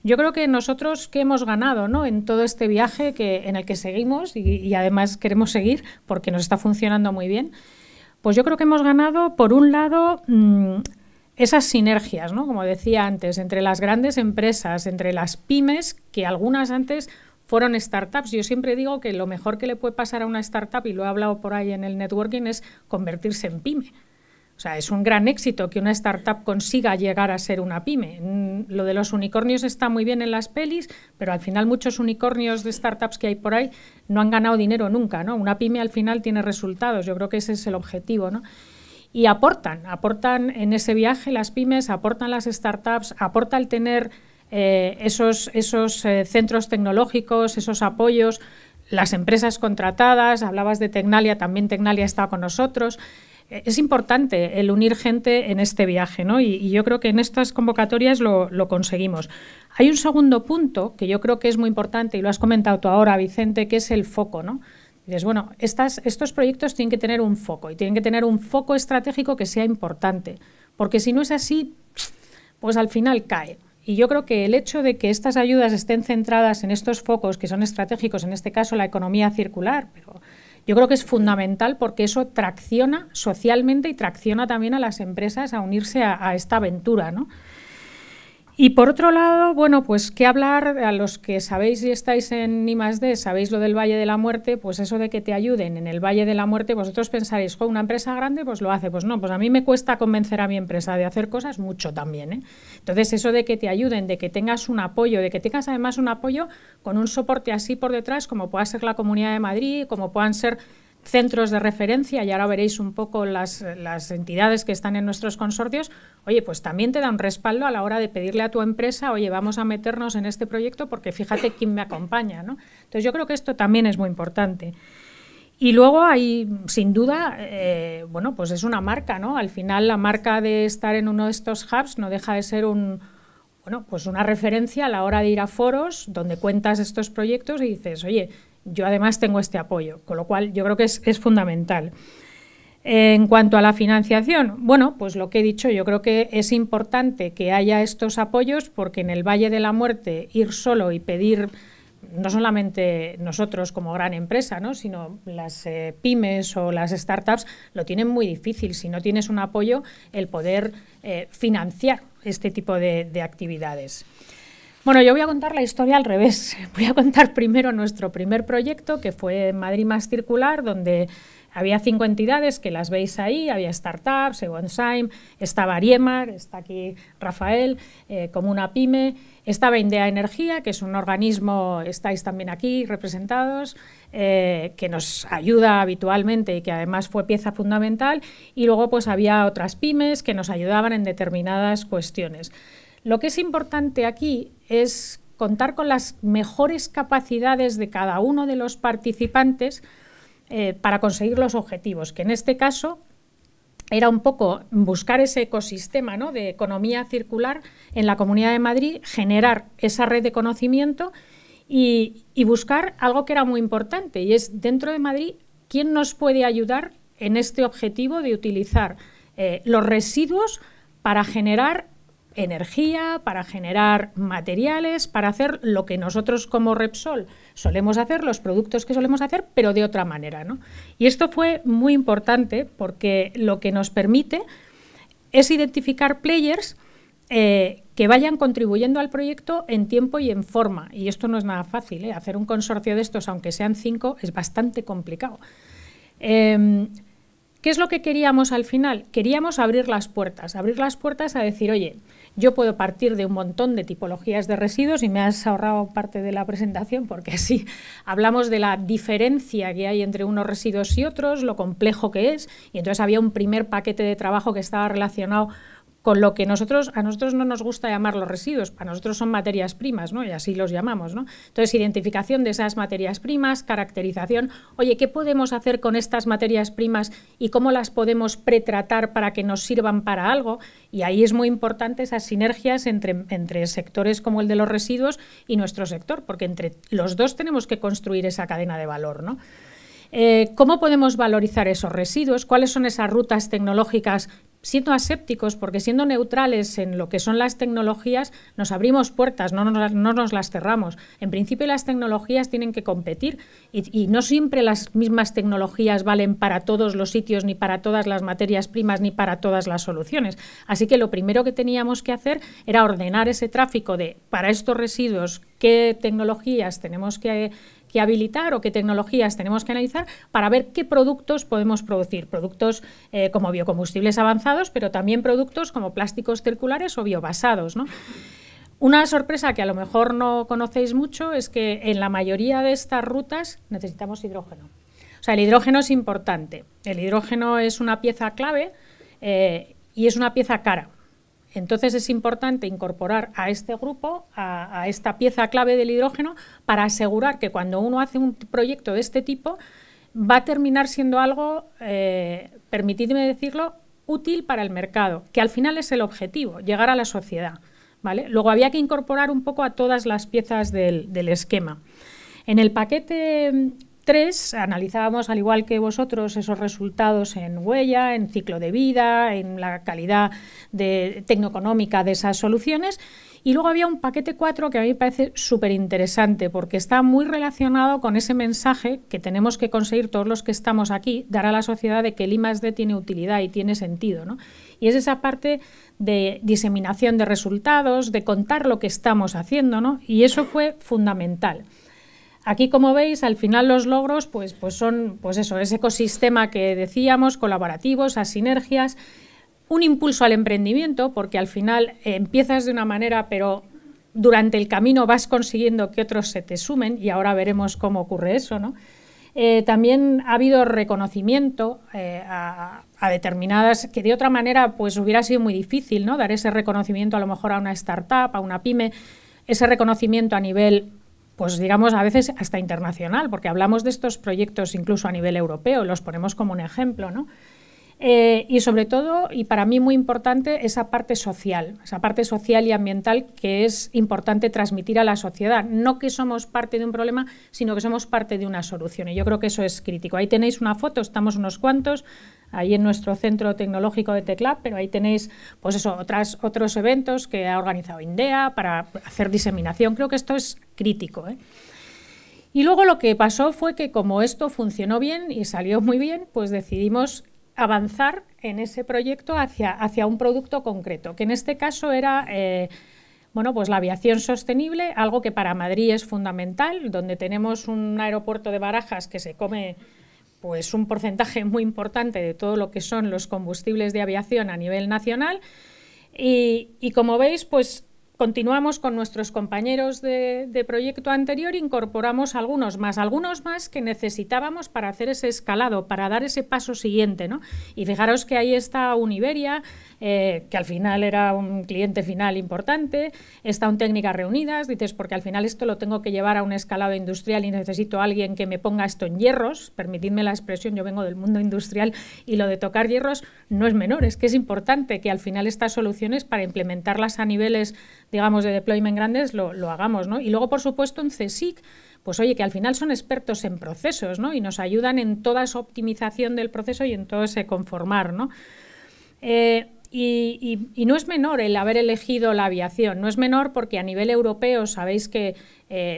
Yo creo que nosotros que hemos ganado, ¿no? en todo este viaje en el que seguimos y además queremos seguir porque nos está funcionando muy bien. Pues yo creo que hemos ganado, por un lado, esas sinergias, ¿no? Como decía antes, entre las grandes empresas, entre las pymes, que algunas antes fueron startups. Yo siempre digo que lo mejor que le puede pasar a una startup, y lo he hablado por ahí en el networking, es convertirse en pyme. O sea, es un gran éxito que una startup consiga llegar a ser una pyme. Lo de los unicornios está muy bien en las pelis, pero al final muchos unicornios de startups que hay por ahí no han ganado dinero nunca, ¿no? Una pyme al final tiene resultados, yo creo que ese es el objetivo, ¿no? Y aportan en ese viaje las pymes, aportan las startups, aporta el tener esos centros tecnológicos, esos apoyos, las empresas contratadas. Hablabas de Tecnalia, también Tecnalia está con nosotros. Es importante el unir gente en este viaje, ¿no? Y yo creo que en estas convocatorias lo conseguimos. Hay un segundo punto que yo creo que es muy importante, y lo has comentado tú ahora, Vicente, que es el foco, ¿no? Dices, bueno, estos proyectos tienen que tener un foco y tienen que tener un foco estratégico que sea importante, porque si no es así, pues al final cae. Y yo creo que el hecho de que estas ayudas estén centradas en estos focos que son estratégicos, en este caso la economía circular, pero yo creo que es fundamental porque eso tracciona socialmente y tracciona también a las empresas a unirse a esta aventura, ¿no? Y por otro lado, bueno, pues qué hablar, a los que sabéis y estáis en I+D, sabéis lo del Valle de la Muerte, pues eso de que te ayuden en el Valle de la Muerte, vosotros pensaréis, una empresa grande pues lo hace, pues no, pues a mí me cuesta convencer a mi empresa de hacer cosas mucho también, ¿eh? Entonces eso de que te ayuden, de que tengas un apoyo, de que tengas además un apoyo con un soporte así por detrás, como pueda ser la Comunidad de Madrid, como puedan ser centros de referencia, y ahora veréis un poco las entidades que están en nuestros consorcios, oye, pues también te da un respaldo a la hora de pedirle a tu empresa, oye, vamos a meternos en este proyecto porque fíjate quién me acompaña, ¿no? Entonces yo creo que esto también es muy importante. Y luego hay, sin duda, bueno, pues es una marca, ¿no? Al final la marca de estar en uno de estos hubs no deja de ser bueno, pues una referencia a la hora de ir a foros donde cuentas estos proyectos y dices, oye, yo además tengo este apoyo, con lo cual yo creo que es fundamental. En cuanto a la financiación, bueno, pues lo que he dicho, yo creo que es importante que haya estos apoyos porque en el Valle de la Muerte ir solo y pedir, no solamente nosotros como gran empresa, ¿no?, sino las pymes o las startups lo tienen muy difícil si no tienes un apoyo el poder financiar este tipo de actividades. Bueno, yo voy a contar la historia al revés. Voy a contar primero nuestro primer proyecto, que fue Madrid Más Circular, donde había 5 entidades que las veis ahí, había startups, Ewonsheim, estaba Ariemar, está aquí Rafael, como una pyme, estaba Indea Energía, que es un organismo, estáis también aquí representados, que nos ayuda habitualmente y que además fue pieza fundamental, y luego pues había otras pymes que nos ayudaban en determinadas cuestiones. Lo que es importante aquí es contar con las mejores capacidades de cada uno de los participantes para conseguir los objetivos, que en este caso era un poco buscar ese ecosistema, ¿no?, de economía circular en la Comunidad de Madrid, generar esa red de conocimiento y buscar algo que era muy importante, y es dentro de Madrid quién nos puede ayudar en este objetivo de utilizar los residuos para generar energía, para generar materiales, para hacer lo que nosotros como Repsol solemos hacer, los productos que solemos hacer, pero de otra manera, ¿no? Y esto fue muy importante porque lo que nos permite es identificar players que vayan contribuyendo al proyecto en tiempo y en forma. Y esto no es nada fácil, ¿eh? Hacer un consorcio de estos, aunque sean 5, es bastante complicado. ¿Qué es lo que queríamos al final? Queríamos abrir las puertas a decir, oye, yo puedo partir de un montón de tipologías de residuos, y me has ahorrado parte de la presentación porque así hablamos de la diferencia que hay entre unos residuos y otros, lo complejo que es, y entonces había un primer paquete de trabajo que estaba relacionado con lo que a nosotros no nos gusta llamar los residuos, para nosotros son materias primas, ¿no?, y así los llamamos, ¿no? Entonces, identificación de esas materias primas, caracterización, oye, ¿qué podemos hacer con estas materias primas y cómo las podemos pretratar para que nos sirvan para algo? Y ahí es muy importante esas sinergias entre sectores como el de los residuos y nuestro sector, porque entre los dos tenemos que construir esa cadena de valor, ¿no? ¿Cómo podemos valorizar esos residuos? ¿Cuáles son esas rutas tecnológicas? Siendo asépticos, porque siendo neutrales en lo que son las tecnologías, nos abrimos puertas, no nos las cerramos. En principio las tecnologías tienen que competir y no siempre las mismas tecnologías valen para todos los sitios, ni para todas las materias primas, ni para todas las soluciones. Así que lo primero que teníamos que hacer era ordenar ese tráfico de, para estos residuos, qué tecnologías tenemos que habilitar o qué tecnologías tenemos que analizar para ver qué productos podemos producir. Productos como biocombustibles avanzados, pero también productos como plásticos circulares o biobasados, ¿no? Una sorpresa que a lo mejor no conocéis mucho es que en la mayoría de estas rutas necesitamos hidrógeno. O sea, el hidrógeno es importante. El hidrógeno es una pieza clave y es una pieza cara. Entonces es importante incorporar a este grupo, a esta pieza clave del hidrógeno, para asegurar que cuando uno hace un proyecto de este tipo va a terminar siendo algo, permitidme decirlo, útil para el mercado, que al final es el objetivo, llegar a la sociedad, ¿vale? Luego había que incorporar un poco a todas las piezas del esquema. En el paquete 3 analizábamos, al igual que vosotros, esos resultados en huella, en ciclo de vida, en la calidad tecnoeconómica de esas soluciones. Y luego había un paquete 4 que a mí me parece súper interesante porque está muy relacionado con ese mensaje que tenemos que conseguir todos los que estamos aquí, dar a la sociedad de que el I+D tiene utilidad y tiene sentido, ¿no? Y es esa parte de diseminación de resultados, de contar lo que estamos haciendo, ¿no? Y eso fue fundamental. Aquí, como veis, al final los logros pues son ese ecosistema que decíamos, colaborativo, esas sinergias, un impulso al emprendimiento, porque al final empiezas de una manera, pero durante el camino vas consiguiendo que otros se te sumen, y ahora veremos cómo ocurre eso, ¿no? También ha habido reconocimiento a determinadas, que de otra manera pues hubiera sido muy difícil, ¿no? Dar ese reconocimiento a lo mejor a una startup, a una pyme, ese reconocimiento a nivel, pues digamos a veces hasta internacional, porque hablamos de estos proyectos incluso a nivel europeo, los ponemos como un ejemplo, ¿no? Y sobre todo, y para mí muy importante, esa parte social y ambiental que es importante transmitir a la sociedad. No que somos parte de un problema, sino que somos parte de una solución. Y yo creo que eso es crítico. Ahí tenéis una foto, estamos unos cuantos, ahí en nuestro centro tecnológico de Teclab, pero ahí tenéis pues eso, otros eventos que ha organizado INDEA para hacer diseminación. Creo que esto es crítico, ¿eh? Y luego lo que pasó fue que como esto funcionó bien y salió muy bien, pues decidimos avanzar en ese proyecto hacia un producto concreto, que en este caso era pues la aviación sostenible, algo que para Madrid es fundamental, donde tenemos un aeropuerto de Barajas que se come pues un porcentaje muy importante de todo lo que son los combustibles de aviación a nivel nacional, y como veis, pues continuamos con nuestros compañeros de proyecto anterior, incorporamos algunos más que necesitábamos para hacer ese escalado, para dar ese paso siguiente, ¿no? Y fijaros que ahí está Uniberia, que al final era un cliente final importante, está un Técnicas Reunidas, dices, porque al final esto lo tengo que llevar a un escalado industrial y necesito a alguien que me ponga esto en hierros, permitidme la expresión, yo vengo del mundo industrial y lo de tocar hierros no es menor, es que es importante que al final estas soluciones para implementarlas a niveles, digamos, de deployment grandes, lo hagamos, ¿no? Y luego, por supuesto, un CSIC, pues oye, que al final son expertos en procesos, ¿no? Y nos ayudan en toda esa optimización del proceso y en todo ese conformar, ¿no? Y no es menor el haber elegido la aviación, no es menor porque a nivel europeo sabéis que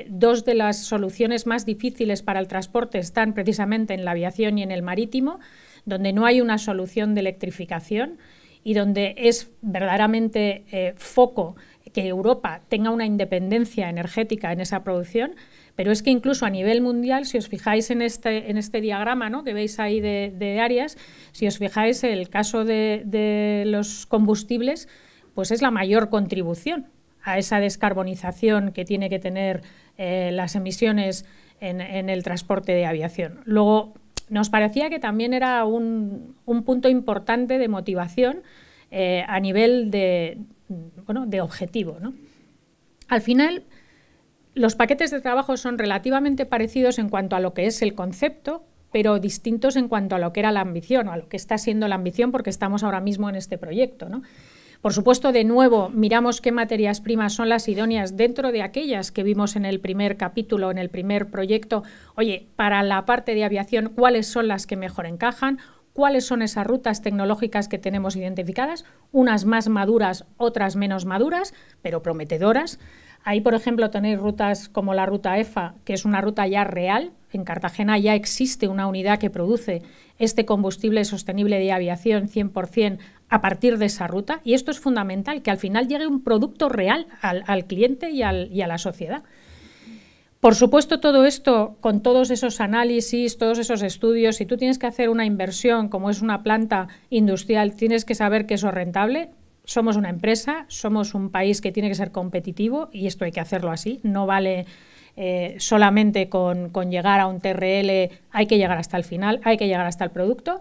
dos de las soluciones más difíciles para el transporte están precisamente en la aviación y en el marítimo, donde no hay una solución de electrificación y donde es verdaderamente foco que Europa tenga una independencia energética en esa producción, pero es que incluso a nivel mundial, si os fijáis en este diagrama, ¿no?, que veis ahí de áreas, si os fijáis, el caso de los combustibles, pues es la mayor contribución a esa descarbonización que tiene que tener las emisiones en el transporte de aviación. Luego, nos parecía que también era un punto importante de motivación a nivel de objetivo, ¿no? Al final, los paquetes de trabajo son relativamente parecidos en cuanto a lo que es el concepto, pero distintos en cuanto a lo que era la ambición, o a lo que está siendo la ambición, porque estamos ahora mismo en este proyecto, ¿no? Por supuesto, de nuevo, miramos qué materias primas son las idóneas dentro de aquellas que vimos en el primer capítulo, en el primer proyecto. Oye, para la parte de aviación, ¿cuáles son las que mejor encajan? ¿Cuáles son esas rutas tecnológicas que tenemos identificadas? Unas más maduras, otras menos maduras, pero prometedoras. Ahí, por ejemplo, tenéis rutas como la ruta EFA, que es una ruta ya real. En Cartagena ya existe una unidad que produce este combustible sostenible de aviación 100% a partir de esa ruta. Y esto es fundamental, que al final llegue un producto real al cliente y a la sociedad. Por supuesto, todo esto, con todos esos análisis, todos esos estudios, si tú tienes que hacer una inversión como es una planta industrial, tienes que saber que eso es rentable. Somos una empresa, somos un país que tiene que ser competitivo y esto hay que hacerlo así. No vale solamente con llegar a un TRL, hay que llegar hasta el final, hay que llegar hasta el producto.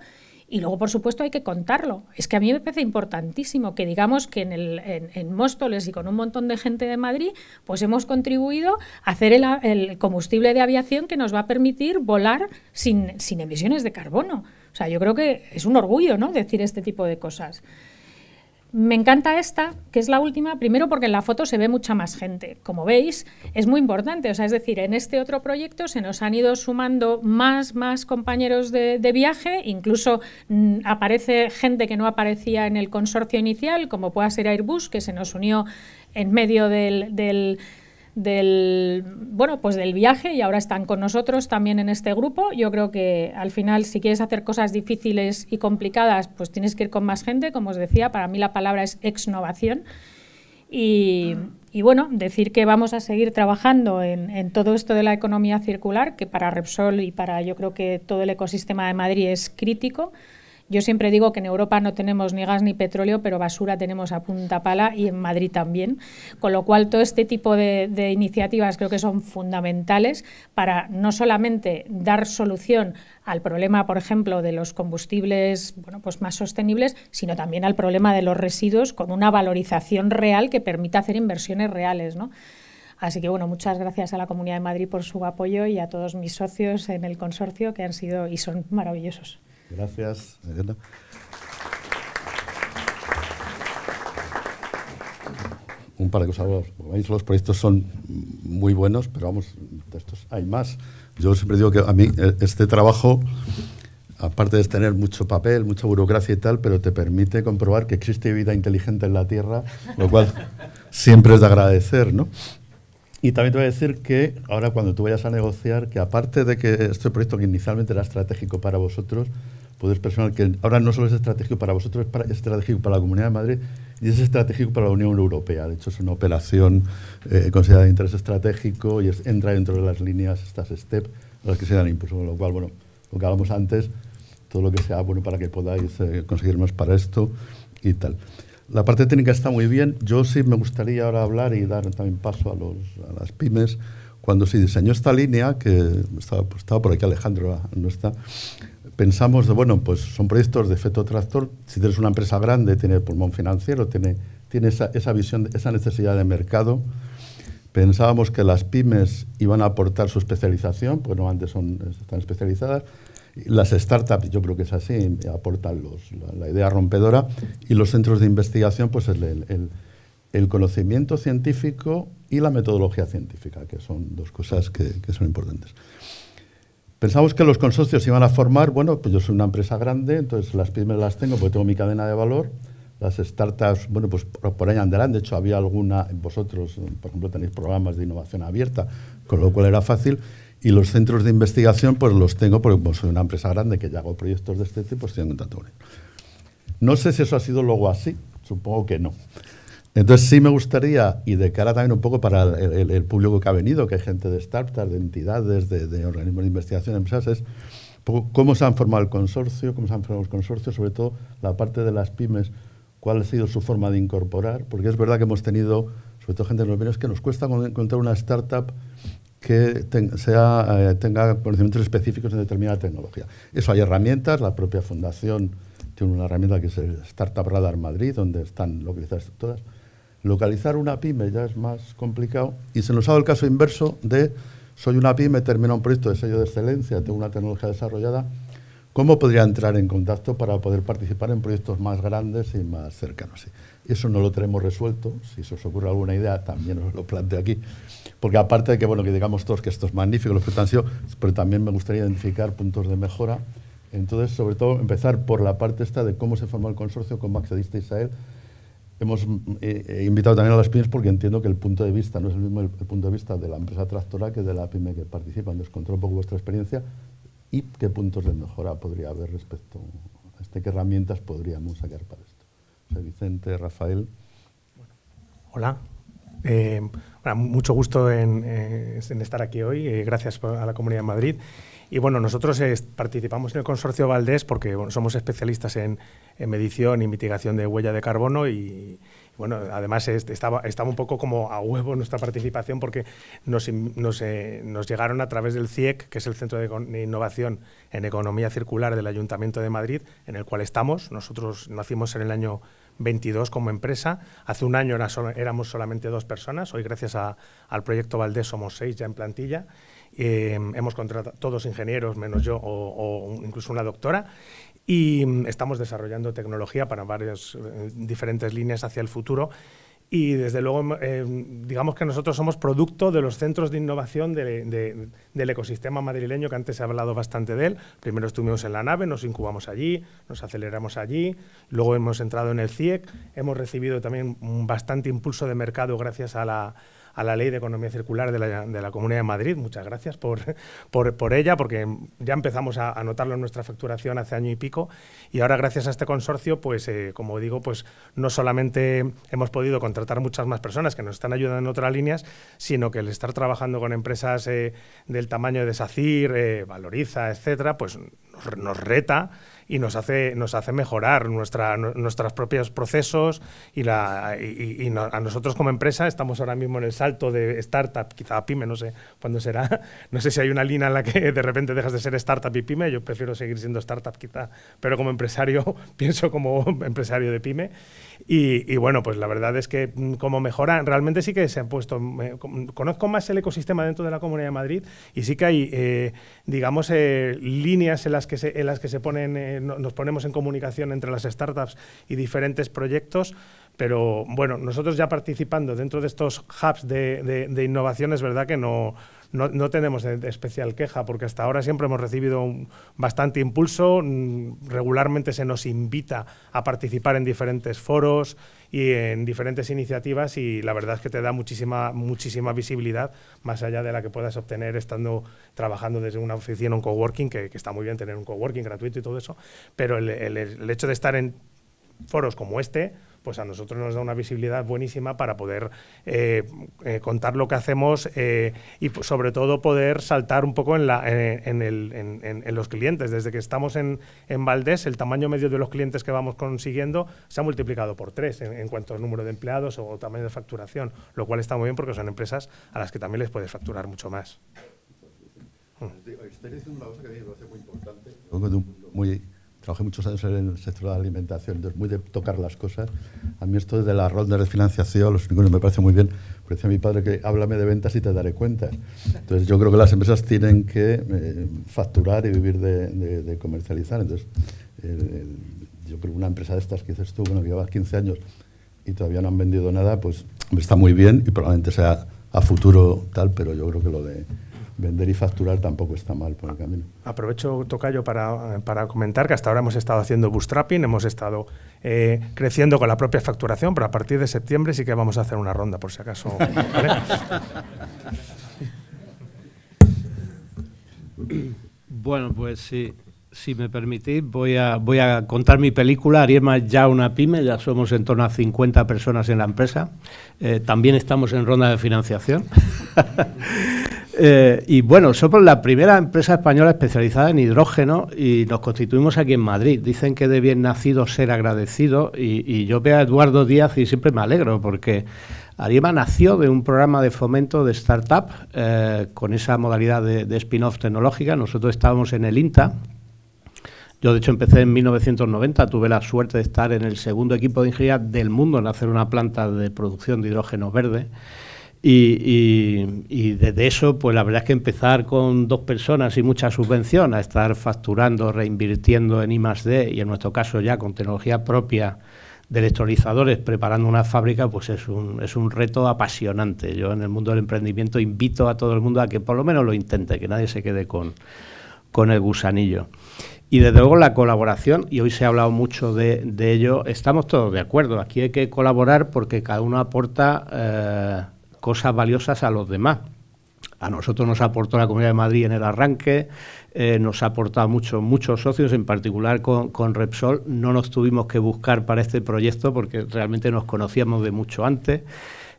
Y luego, por supuesto, hay que contarlo. Es que a mí me parece importantísimo que digamos que en Móstoles y con un montón de gente de Madrid, pues hemos contribuido a hacer el combustible de aviación que nos va a permitir volar sin emisiones de carbono. O sea, yo creo que es un orgullo, ¿no?, decir este tipo de cosas. Me encanta esta, que es la última, primero porque en la foto se ve mucha más gente. Como veis, es muy importante. O sea, es decir, en este otro proyecto se nos han ido sumando más compañeros de viaje, incluso aparece gente que no aparecía en el consorcio inicial, como pueda ser Airbus, que se nos unió en medio del viaje y ahora están con nosotros también en este grupo. Yo creo que al final, si quieres hacer cosas difíciles y complicadas, pues tienes que ir con más gente. Como os decía, para mí la palabra es exnovación. Y bueno, decir que vamos a seguir trabajando en todo esto de la economía circular, que para Repsol y para, yo creo que todo el ecosistema de Madrid es crítico. Yo siempre digo que en Europa no tenemos ni gas ni petróleo, pero basura tenemos a punta pala y en Madrid también. Con lo cual, todo este tipo de iniciativas creo que son fundamentales para no solamente dar solución al problema, por ejemplo, de los combustibles pues más sostenibles, sino también al problema de los residuos con una valorización real que permita hacer inversiones reales, ¿no? Así que, bueno, muchas gracias a la Comunidad de Madrid por su apoyo y a todos mis socios en el consorcio que han sido y son maravillosos.
Gracias, Elena. Un par de cosas. Como veis, los proyectos son muy buenos, pero vamos, de estos hay más. Yo siempre digo que a mí este trabajo, aparte de tener mucho papel, mucha burocracia y tal, pero te permite comprobar que existe vida inteligente en la Tierra, lo cual siempre es de agradecer, ¿no? Y también te voy a decir que ahora cuando tú vayas a negociar, que aparte de que este proyecto que inicialmente era estratégico para vosotros, puedes personal que ahora no solo es estratégico para vosotros, es estratégico para la Comunidad de Madrid y es estratégico para la Unión Europea. De hecho, es una operación considerada de interés estratégico y entra dentro de las líneas, estas STEP, a las que se dan impulso. Con lo cual, bueno, lo que hablamos antes, todo lo que sea bueno para que podáis conseguir más para esto y tal. La parte técnica está muy bien. Yo sí me gustaría ahora hablar y dar también paso a las pymes. Cuando se diseñó esta línea, que estaba por aquí Alejandro, no está, pensamos pues son proyectos de efecto tractor. Si tienes una empresa grande, tiene pulmón financiero, tiene esa visión, esa necesidad de mercado. Pensábamos que las pymes iban a aportar su especialización, porque normalmente están especializadas. Las startups, yo creo que es así, aportan la idea rompedora, y los centros de investigación, pues el conocimiento científico y la metodología científica, que son dos cosas que son importantes. Pensamos que los consorcios iban a formar, pues yo soy una empresa grande, entonces las pymes las tengo porque tengo mi cadena de valor. Las startups, pues por ahí andarán. De hecho, había alguna, vosotros, por ejemplo, tenéis programas de innovación abierta, con lo cual era fácil. Y los centros de investigación, pues los tengo porque soy una empresa grande que ya hago proyectos de este tipo, estoy en contacto con ellos. No sé si eso ha sido luego así, supongo que no. Entonces sí me gustaría, y de cara también un poco para el público que ha venido, que hay gente de startups, de entidades, de organismos de investigación, empresas, es cómo se han formado el consorcio, sobre todo la parte de las pymes, cuál ha sido su forma de incorporar, porque es verdad que hemos tenido, sobre todo gente de los bienes, que nos cuesta encontrar una startup que tenga conocimientos específicos en determinada tecnología. Eso hay herramientas, la propia fundación tiene una herramienta que es el Startup Radar Madrid, donde están localizadas todas. Localizar una pyme ya es más complicado y se nos ha dado el caso inverso de soy una pyme, termino un proyecto de sello de excelencia, tengo una tecnología desarrollada, ¿cómo podría entrar en contacto para poder participar en proyectos más grandes y más cercanos? Eso no lo tenemos resuelto. Si se os ocurre alguna idea, también os lo planteo aquí. Porque aparte de que, que digamos todos que esto es magnífico, los que han sido, pero también me gustaría identificar puntos de mejora. Entonces, sobre todo, empezar por la parte esta de cómo se formó el consorcio, cómo accedisteis a él. Hemos invitado también a las pymes porque entiendo que el punto de vista no es el mismo el punto de vista de la empresa tractora que de la pyme que participa. Entonces, controla un poco vuestra experiencia y qué puntos de mejora podría haber respecto a qué herramientas podríamos sacar para esto. O sea, Vicente, Rafael.
Hola. Mucho gusto en estar aquí hoy. Gracias a la Comunidad de Madrid. Y bueno, nosotros participamos en el consorcio Valdés porque somos especialistas en medición y mitigación de huella de carbono y bueno, además estaba un poco como a huevo nuestra participación porque nos llegaron a través del CIEC, que es el Centro de Innovación en Economía Circular del Ayuntamiento de Madrid, en el cual estamos. Nosotros nacimos en el año 22 como empresa. Hace un año éramos solamente 2 personas. Hoy, gracias al proyecto Valdés, somos 6 ya en plantilla. hemos contratado todos ingenieros, menos yo, o incluso una doctora, y estamos desarrollando tecnología para varias diferentes líneas hacia el futuro. Y desde luego, digamos que nosotros somos producto de los centros de innovación del ecosistema madrileño, que antes he hablado bastante de él. Primero estuvimos en la nave, nos incubamos allí, nos aceleramos allí, luego hemos entrado en el CIEC, hemos recibido también bastante impulso de mercado gracias a la Ley de Economía Circular de la Comunidad de Madrid. Muchas gracias por ella, porque ya empezamos a notarlo en nuestra facturación hace año y pico, y ahora gracias a este consorcio, pues como digo, pues no solamente hemos podido contratar muchas más personas que nos están ayudando en otras líneas, sino que el estar trabajando con empresas del tamaño de SACIR, Valoriza, etcétera, pues nos reta y nos hace mejorar nuestros propios procesos a nosotros como empresa estamos ahora mismo en el salto de startup, quizá pyme, no sé cuándo será, no sé si hay una línea en la que de repente dejas de ser startup y pyme, yo prefiero seguir siendo startup quizá, pero como empresario pienso como empresario de pyme y bueno, pues la verdad es que como mejora, realmente sí que se han puesto, conozco más el ecosistema dentro de la Comunidad de Madrid y sí que hay, digamos, líneas en las que se ponen, nos ponemos en comunicación entre las startups y diferentes proyectos, pero bueno, nosotros ya participando dentro de estos hubs de innovación es verdad que no tenemos de especial queja, porque hasta ahora siempre hemos recibido bastante impulso, regularmente se nos invita a participar en diferentes foros y en diferentes iniciativas y la verdad es que te da muchísima visibilidad, más allá de la que puedas obtener trabajando desde una oficina, un coworking, que está muy bien tener un coworking gratuito y todo eso, pero el hecho de estar en foros como este, pues a nosotros nos da una visibilidad buenísima para poder contar lo que hacemos y sobre todo poder saltar un poco en los clientes. Desde que estamos en Valdés, el tamaño medio de los clientes que vamos consiguiendo se ha multiplicado por 3 en cuanto al número de empleados o tamaño de facturación, lo cual está muy bien porque son empresas a las que también les puedes facturar mucho más.
Estoy diciendo una cosa que a mí me parece muy importante. Trabajé muchos años en el sector de la alimentación, entonces muy de tocar las cosas. A mí esto de las rondas de financiación, los unicornios me parece muy bien. Pero decía mi padre que háblame de ventas y te daré cuenta. Entonces yo creo que las empresas tienen que facturar y vivir de comercializar. Entonces yo creo que una empresa de estas que dices tú, bueno, que lleva 15 años y todavía no han vendido nada, pues está muy bien y probablemente sea a futuro tal, pero yo creo que lo de vender y facturar tampoco está mal por el camino.
Aprovecho, Tocayo, para comentar que hasta ahora hemos estado haciendo bootstrapping, hemos estado creciendo con la propia facturación, pero a partir de septiembre sí que vamos a hacer una ronda, por si acaso. ¿Vale?
Bueno, pues sí. Si me permitís, voy a contar mi película. Ariema es ya una pyme, ya somos en torno a 50 personas en la empresa. También estamos en ronda de financiación. Y bueno, somos la primera empresa española especializada en hidrógeno y nos constituimos aquí en Madrid. Dicen que de bien nacido ser agradecido y yo veo a Eduardo Díaz y siempre me alegro porque Ariema nació de un programa de fomento de startup con esa modalidad de spin-off tecnológica. Nosotros estábamos en el INTA. Yo, de hecho, empecé en 1990, tuve la suerte de estar en el segundo equipo de ingeniería del mundo en hacer una planta de producción de hidrógeno verde. Y desde eso, pues la verdad es que empezar con 2 personas y mucha subvención a estar facturando, reinvirtiendo en I+D y en nuestro caso ya con tecnología propia de electrolizadores, preparando una fábrica, pues es un reto apasionante. Yo en el mundo del emprendimiento invito a todo el mundo a que por lo menos lo intente, que nadie se quede con el gusanillo. Y desde luego la colaboración, y hoy se ha hablado mucho de ello, estamos todos de acuerdo. Aquí hay que colaborar porque cada uno aporta cosas valiosas a los demás. A nosotros nos aportó la Comunidad de Madrid en el arranque, nos ha aportado muchos socios, en particular con Repsol. No nos tuvimos que buscar para este proyecto porque realmente nos conocíamos de mucho antes.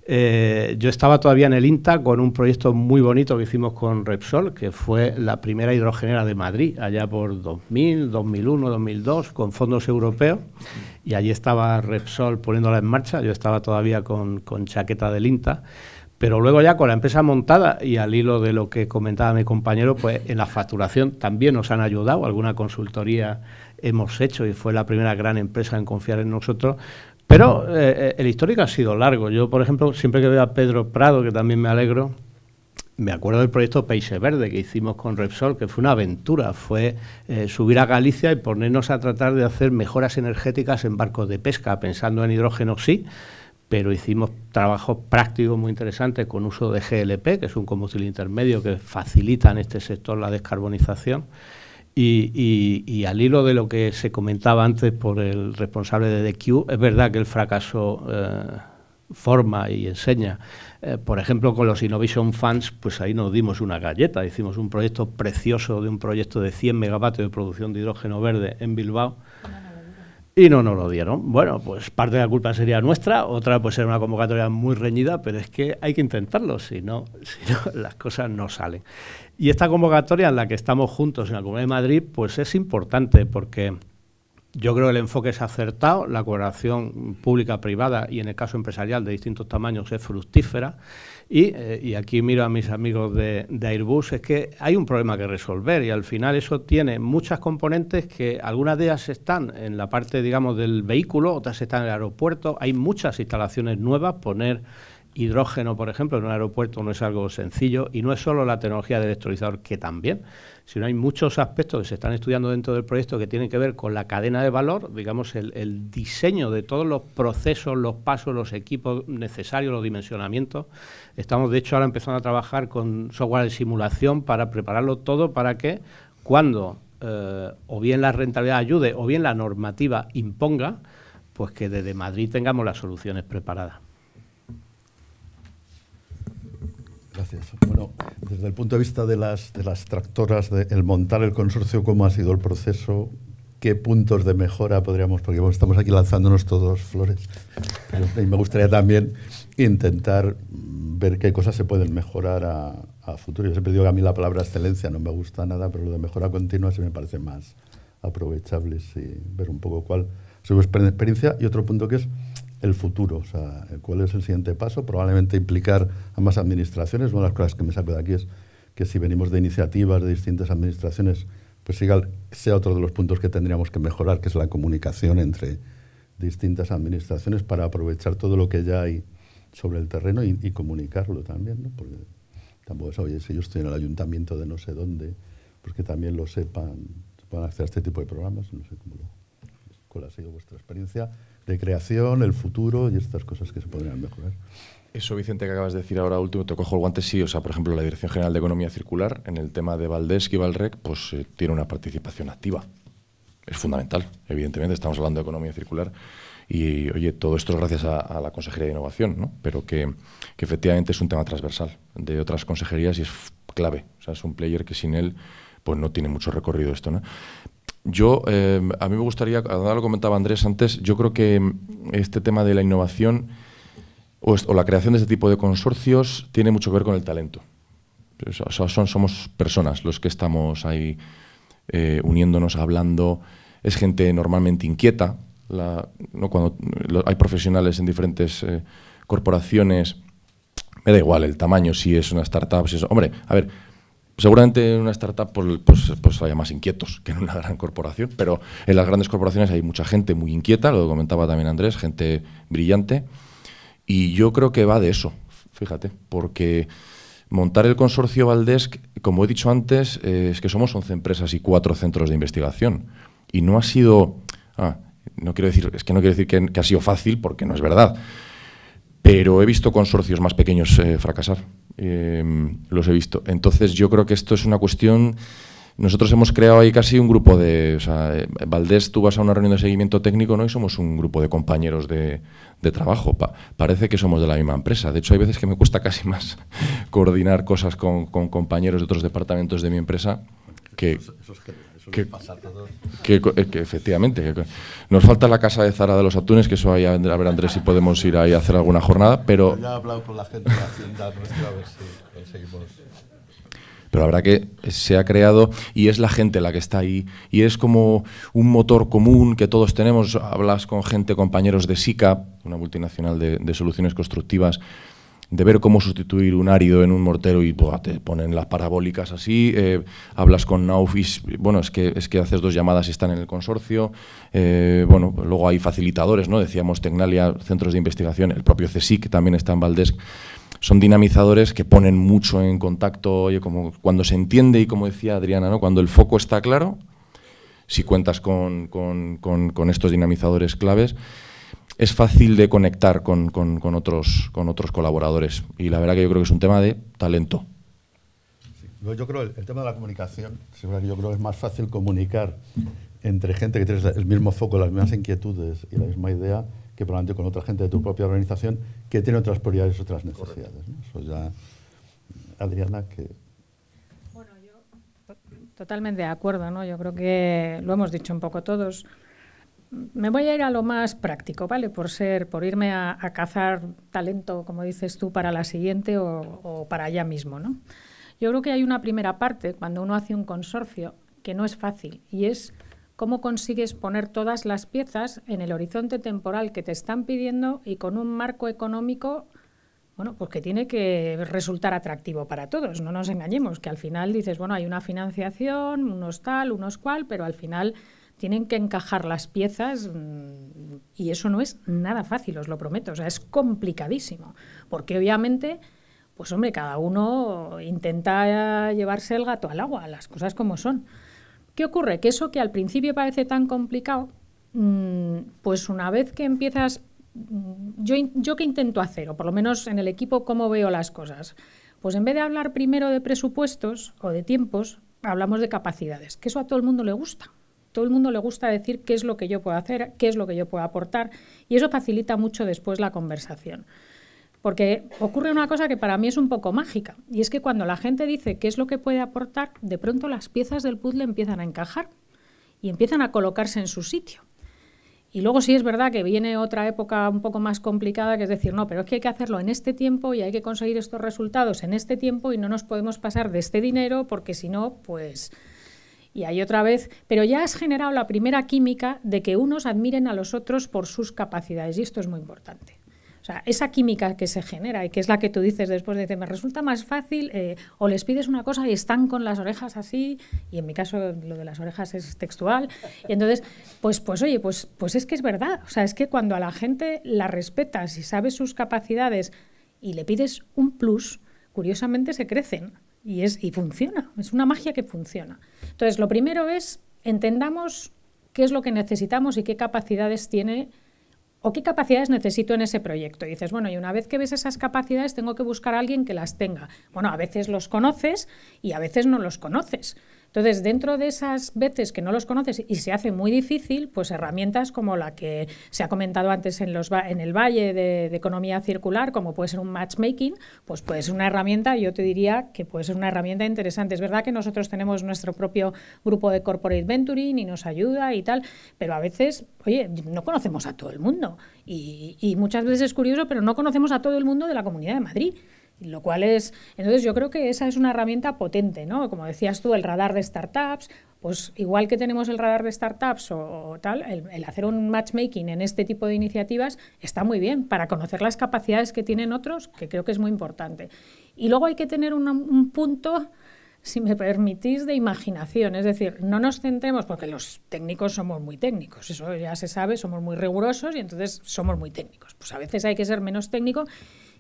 Yo estaba todavía en el INTA con un proyecto muy bonito que hicimos con Repsol, que fue la primera hidrogenera de Madrid, allá por 2000, 2001, 2002, con fondos europeos, y allí estaba Repsol poniéndola en marcha. Yo estaba todavía con chaqueta del INTA, pero luego ya con la empresa montada y al hilo de lo que comentaba mi compañero, pues en la facturación también nos han ayudado, alguna consultoría hemos hecho y fue la primera gran empresa en confiar en nosotros. Pero el histórico ha sido largo. Yo, por ejemplo, siempre que veo a Pedro Prado, que también me alegro, Me acuerdo del proyecto Peixe Verde que hicimos con Repsol, que fue una aventura, fue subir a Galicia y ponernos a tratar de hacer mejoras energéticas en barcos de pesca, pensando en hidrógeno sí, pero hicimos trabajos prácticos muy interesantes con uso de GLP, que es un combustible intermedio que facilita en este sector la descarbonización. Y al hilo de lo que se comentaba antes por el responsable de DQ, es verdad que el fracaso forma y enseña. Por ejemplo, con los Innovation Funds, pues ahí nos dimos una galleta. Hicimos un proyecto precioso de un proyecto de 100 megavatios de producción de hidrógeno verde en Bilbao y no nos lo dieron. Bueno, pues parte de la culpa sería nuestra, otra pues era una convocatoria muy reñida, pero es que hay que intentarlo, si no las cosas no salen. Y esta convocatoria en la que estamos juntos en la Comunidad de Madrid, pues es importante porque yo creo que el enfoque es acertado, la colaboración pública-privada y en el caso empresarial de distintos tamaños es fructífera y aquí miro a mis amigos de Airbus, es que hay un problema que resolver y al final eso tiene muchas componentes que algunas de ellas están en la parte, digamos, del vehículo, otras están en el aeropuerto, hay muchas instalaciones nuevas, poner hidrógeno, por ejemplo, en un aeropuerto no es algo sencillo y no es solo la tecnología del electrolizador, que también, sino hay muchos aspectos que se están estudiando dentro del proyecto que tienen que ver con la cadena de valor, digamos, el diseño de todos los procesos, los pasos, los equipos necesarios, los dimensionamientos. Estamos, de hecho, ahora empezando a trabajar con software de simulación para prepararlo todo para que cuando o bien la rentabilidad ayude o bien la normativa imponga, pues que desde Madrid tengamos las soluciones preparadas.
Gracias. Bueno, desde el punto de vista de las tractoras, el montar el consorcio, ¿cómo ha sido el proceso? ¿Qué puntos de mejora podríamos...? Porque bueno, estamos aquí lanzándonos todos flores. Y me gustaría también intentar ver qué cosas se pueden mejorar a futuro. Yo siempre digo que a mí la palabra excelencia no me gusta nada, pero lo de mejora continua sí me parece más aprovechable, sí, ver un poco cuál es su experiencia. Y otro punto que es el futuro, o sea, cuál es el siguiente paso, probablemente implicar a más administraciones. Una de las cosas que me saco de aquí es que si venimos de iniciativas de distintas administraciones, pues sea otro de los puntos que tendríamos que mejorar, que es la comunicación entre distintas administraciones para aprovechar todo lo que ya hay sobre el terreno y comunicarlo también, ¿no? Porque tampoco es, oye, si yo estoy en el ayuntamiento de no sé dónde, pues que también lo sepan, se puedan hacer este tipo de programas, no sé cuál ha sido vuestra experiencia de creación, el futuro y estas cosas que se podrían mejorar.
Eso, Vicente, que acabas de decir ahora último, te cojo el guante, sí. O sea, por ejemplo, la Dirección General de Economía Circular, en el tema de Valdesc y Valrec, pues tiene una participación activa. Es fundamental, evidentemente, estamos hablando de economía circular y, oye, todo esto es gracias a la Consejería de Innovación, ¿no? Pero que efectivamente es un tema transversal de otras consejerías y es clave. O sea, es un player que sin él pues no tiene mucho recorrido esto, ¿no? Yo, a mí me gustaría, lo comentaba Andrés antes, yo creo que este tema de la innovación o la creación de este tipo de consorcios tiene mucho que ver con el talento. O sea, somos personas los que estamos ahí uniéndonos, hablando. Es gente normalmente inquieta. ¿No? Cuando hay profesionales en diferentes corporaciones, me da igual el tamaño, si es una startup, si es... Hombre, a ver, seguramente en una startup pues haya más inquietos que en una gran corporación, pero en las grandes corporaciones hay mucha gente muy inquieta, lo comentaba también Andrés, gente brillante, y yo creo que va de eso, fíjate, porque montar el consorcio Valdesc, como he dicho antes, es que somos 11 empresas y 4 centros de investigación, y no ha sido... no quiero decir que ha sido fácil, porque no es verdad, pero he visto consorcios más pequeños fracasar. Los he visto. Entonces yo creo que esto es una cuestión... Nosotros hemos creado ahí casi un grupo de... O sea, Valdesc, tú vas a una reunión de seguimiento técnico, ¿no? Y somos un grupo de compañeros de trabajo. Parece que somos de la misma empresa. De hecho, hay veces que me cuesta casi más coordinar cosas con compañeros de otros departamentos de mi empresa que efectivamente, que nos falta la casa de Zara de los Atunes, que eso ahí, a ver, Andrés, si podemos ir ahí a hacer alguna jornada, pero... Ya he hablado con la gente de Hacienda nuestra, a ver si conseguimos... Pero la verdad que se ha creado y es la gente la que está ahí y es como un motor común que todos tenemos. Hablas con gente, compañeros de SICA, una multinacional de soluciones constructivas, de ver cómo sustituir un árido en un mortero y pues, te ponen las parabólicas así, hablas con Naufis, bueno, es que haces 2 llamadas y están en el consorcio, bueno, luego hay facilitadores, ¿no? Decíamos Tecnalia, centros de investigación, el propio CSIC también está en Valdesc. O son dinamizadores que ponen mucho en contacto, oye, como cuando se entiende y como decía Adriana, ¿no? Cuando el foco está claro, si cuentas con estos dinamizadores claves, es fácil de conectar con otros colaboradores. Y la verdad que yo creo que es un tema de talento.
Sí. Yo creo el tema de la comunicación, yo creo que es más fácil comunicar entre gente que tiene el mismo foco, las mismas inquietudes y la misma idea, que probablemente con otra gente de tu propia organización que tiene otras prioridades, otras necesidades, ¿no? Eso ya, Adriana, que...
Bueno, yo totalmente de acuerdo, ¿no? Yo creo que lo hemos dicho un poco todos. Me voy a ir a lo más práctico, ¿vale? Por irme a cazar talento, como dices tú, para la siguiente o para allá mismo, ¿no? Yo creo que hay una primera parte, cuando uno hace un consorcio, que no es fácil, y es cómo consigues poner todas las piezas en el horizonte temporal que te están pidiendo y con un marco económico, bueno, pues que tiene que resultar atractivo para todos. No nos engañemos, que al final dices, bueno, hay una financiación, unos tal, unos cual, pero al final tienen que encajar las piezas y eso no es nada fácil, os lo prometo. O sea, es complicadísimo, porque obviamente, pues hombre, cada uno intenta llevarse el gato al agua, las cosas como son. ¿Qué ocurre? Que eso que al principio parece tan complicado, pues una vez que empiezas, yo que intento hacer, o por lo menos en el equipo cómo veo las cosas, pues en vez de hablar primero de presupuestos o de tiempos, hablamos de capacidades, que eso a todo el mundo le gusta. Todo el mundo le gusta decir qué es lo que yo puedo hacer, qué es lo que yo puedo aportar, y eso facilita mucho después la conversación. Porque ocurre una cosa que para mí es un poco mágica, y es que cuando la gente dice qué es lo que puede aportar, de pronto las piezas del puzzle empiezan a encajar y empiezan a colocarse en su sitio. Y luego sí es verdad que viene otra época un poco más complicada, que es decir, no, pero es que hay que hacerlo en este tiempo y hay que conseguir estos resultados en este tiempo y no nos podemos pasar de este dinero porque si no, pues... Y ahí otra vez, pero ya has generado la primera química de que unos admiren a los otros por sus capacidades y esto es muy importante. O sea, esa química que se genera y que es la que tú dices después de decir, me resulta más fácil o les pides una cosa y están con las orejas así, y en mi caso lo de las orejas es textual, y entonces, pues oye, pues es que es verdad. O sea, es que cuando a la gente la respetas y sabes sus capacidades y le pides un plus, curiosamente se crecen. Y funciona, es una magia que funciona. Entonces, lo primero es, entendamos qué es lo que necesitamos y qué capacidades tiene o qué capacidades necesito en ese proyecto. Y dices, bueno, y una vez que ves esas capacidades, tengo que buscar a alguien que las tenga. Bueno, a veces los conoces y a veces no los conoces. Entonces, dentro de esas veces que no los conoces y se hace muy difícil, pues herramientas como la que se ha comentado antes en el Valle de Economía Circular, como puede ser un matchmaking, pues puede ser una herramienta, yo te diría que puede ser una herramienta interesante. Es verdad que nosotros tenemos nuestro propio grupo de Corporate Venturing y nos ayuda y tal, pero a veces, oye, no conocemos a todo el mundo y muchas veces es curioso, pero no conocemos a todo el mundo de la Comunidad de Madrid. Lo cual es, entonces yo creo que esa es una herramienta potente, ¿no? Como decías tú, el radar de startups, pues igual que tenemos el radar de startups o tal, el hacer un matchmaking en este tipo de iniciativas está muy bien para conocer las capacidades que tienen otros, que creo que es muy importante. Y luego hay que tener un punto, si me permitís, de imaginación, es decir, no nos centremos, porque los técnicos somos muy técnicos, eso ya se sabe, somos muy rigurosos y entonces somos muy técnicos. Pues a veces hay que ser menos técnico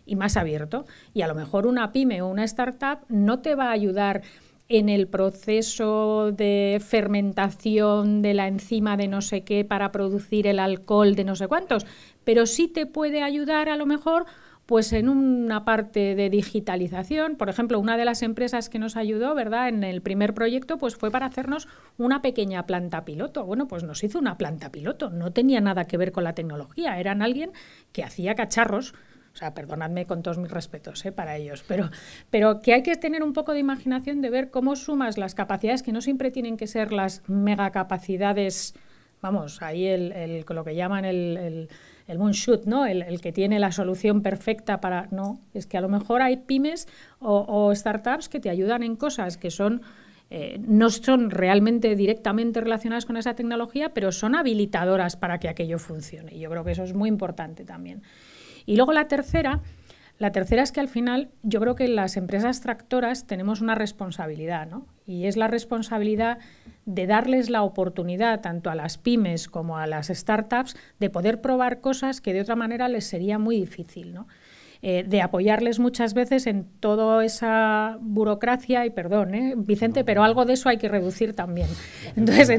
y más abierto. Y a lo mejor una pyme o una startup no te va a ayudar en el proceso de fermentación de la enzima de no sé qué para producir el alcohol de no sé cuántos, pero sí te puede ayudar a lo mejor pues en una parte de digitalización. Por ejemplo, una de las empresas que nos ayudó, ¿verdad?, en el primer proyecto, pues fue para hacernos una pequeña planta piloto. Bueno, pues nos hizo una planta piloto, no tenía nada que ver con la tecnología, eran alguien que hacía cacharros. O sea, perdonadme con todos mis respetos para ellos, pero que hay que tener un poco de imaginación de ver cómo sumas las capacidades que no siempre tienen que ser las megacapacidades, vamos, ahí lo que llaman el moonshot, ¿no? El que tiene la solución perfecta para... No, es que a lo mejor hay pymes o startups que te ayudan en cosas que son... no son realmente directamente relacionadas con esa tecnología, pero son habilitadoras para que aquello funcione. Y yo creo que eso es muy importante también. Y luego la tercera es que al final yo creo que las empresas tractoras tenemos una responsabilidad, ¿no? Y es la responsabilidad de darles la oportunidad tanto a las pymes como a las startups de poder probar cosas que de otra manera les sería muy difícil, ¿no? de apoyarles muchas veces en toda esa burocracia, y perdón, Vicente, pero algo de eso hay que reducir también. Entonces,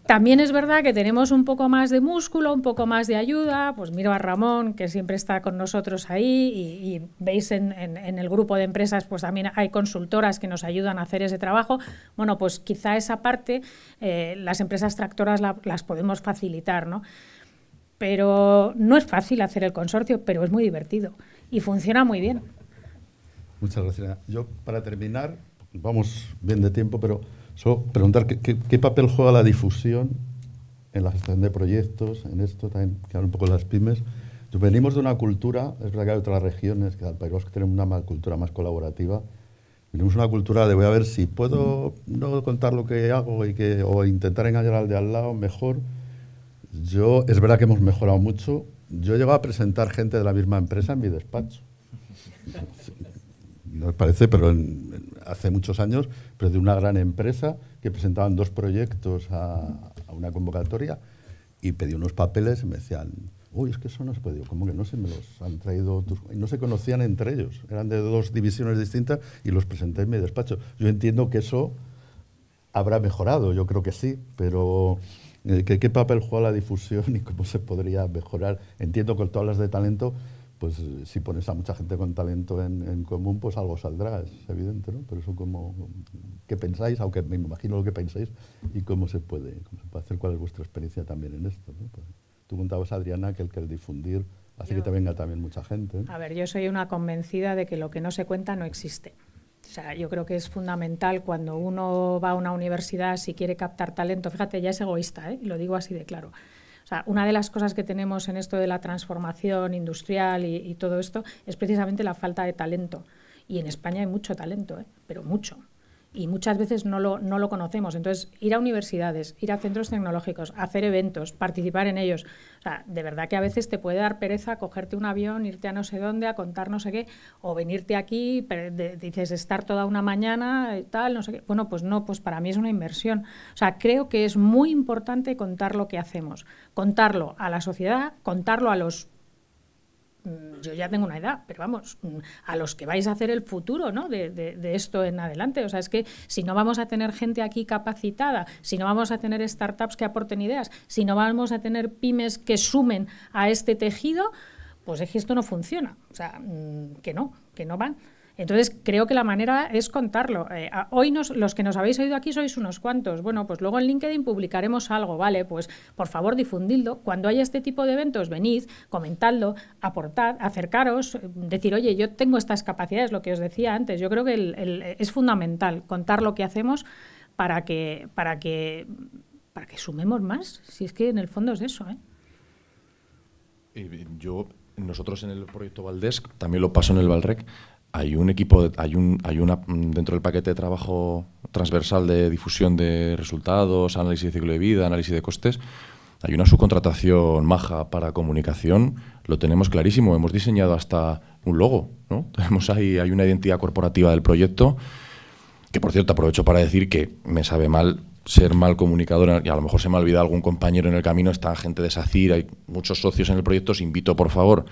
también es verdad que tenemos un poco más de músculo, un poco más de ayuda. Pues miro a Ramón, que siempre está con nosotros ahí, y veis en el grupo de empresas, pues también hay consultoras que nos ayudan a hacer ese trabajo. Bueno, pues quizá esa parte las empresas tractoras las podemos facilitar, ¿no? Pero no es fácil hacer el consorcio, pero es muy divertido y funciona muy bien.
Muchas gracias. Yo, para terminar, vamos bien de tiempo, pero solo preguntar qué papel juega la difusión en la gestión de proyectos, en esto también, que habla un poco de las pymes. Venimos de una cultura, es verdad que hay otras regiones, que al País Vasco tenemos una cultura más colaborativa. Venimos de una cultura de voy a ver si puedo no contar lo que hago o intentar engañar al de al lado mejor. Es verdad que hemos mejorado mucho. Yo he llegado a presentar gente de la misma empresa en mi despacho. No os parece, pero hace muchos años, pero de una gran empresa que presentaban 2 proyectos a una convocatoria y pedí unos papeles y me decían, uy, es que eso no se puede. ¿Cómo que no se me los han traído? Y no se conocían entre ellos. Eran de 2 divisiones distintas y los presenté en mi despacho. Yo entiendo que eso habrá mejorado, yo creo que sí, pero ¿qué papel juega la difusión y cómo se podría mejorar? Entiendo que tú hablas de talento, pues si pones a mucha gente con talento en común, pues algo saldrá, es evidente, ¿no? Pero eso ¿qué pensáis? Aunque me imagino lo que pensáis y cómo se puede hacer, cuál es vuestra experiencia también en esto, ¿no? Pues, tú contabas, Adriana, que el difundir hace que te venga también mucha gente, ¿eh?
A ver, yo soy una convencida de que lo que no se cuenta no existe. O sea, yo creo que es fundamental cuando uno va a una universidad, si quiere captar talento, fíjate, ya es egoísta, y lo digo así de claro. O sea, una de las cosas que tenemos en esto de la transformación industrial y todo esto es precisamente la falta de talento. Y en España hay mucho talento, pero mucho. Y muchas veces no lo conocemos. Entonces, ir a universidades, ir a centros tecnológicos, hacer eventos, participar en ellos. O sea, de verdad que a veces te puede dar pereza cogerte un avión, irte a no sé dónde, a contar no sé qué, o venirte aquí, dices, estar toda una mañana, tal, no sé qué. Bueno, pues no, pues para mí es una inversión. O sea, creo que es muy importante contar lo que hacemos, contarlo a la sociedad, contarlo a los... Yo ya tengo una edad, pero vamos, a los que vais a hacer el futuro, ¿no? de esto en adelante. O sea, es que si no vamos a tener gente aquí capacitada, si no vamos a tener startups que aporten ideas, si no vamos a tener pymes que sumen a este tejido, pues es que esto no funciona. O sea, que no van. Entonces, creo que la manera es contarlo. Hoy los que nos habéis oído aquí sois unos cuantos. Bueno, pues luego en LinkedIn publicaremos algo, ¿vale? Pues por favor difundidlo. Cuando haya este tipo de eventos, venid, comentadlo, aportad, acercaros, decir, oye, yo tengo estas capacidades, lo que os decía antes. Yo creo que es fundamental contar lo que hacemos para que sumemos más. Si es que en el fondo es eso,
Nosotros en el proyecto Valdés, también lo paso en el Valrec, hay un equipo, dentro del paquete de trabajo transversal de difusión de resultados, análisis de ciclo de vida, análisis de costes, hay una subcontratación maja para comunicación, lo tenemos clarísimo, hemos diseñado hasta un logo, ¿no? Hay una identidad corporativa del proyecto, que por cierto aprovecho para decir que me sabe mal ser mal comunicador, y a lo mejor se me ha olvidado algún compañero en el camino, está gente de SACIR, hay muchos socios en el proyecto, os invito por favor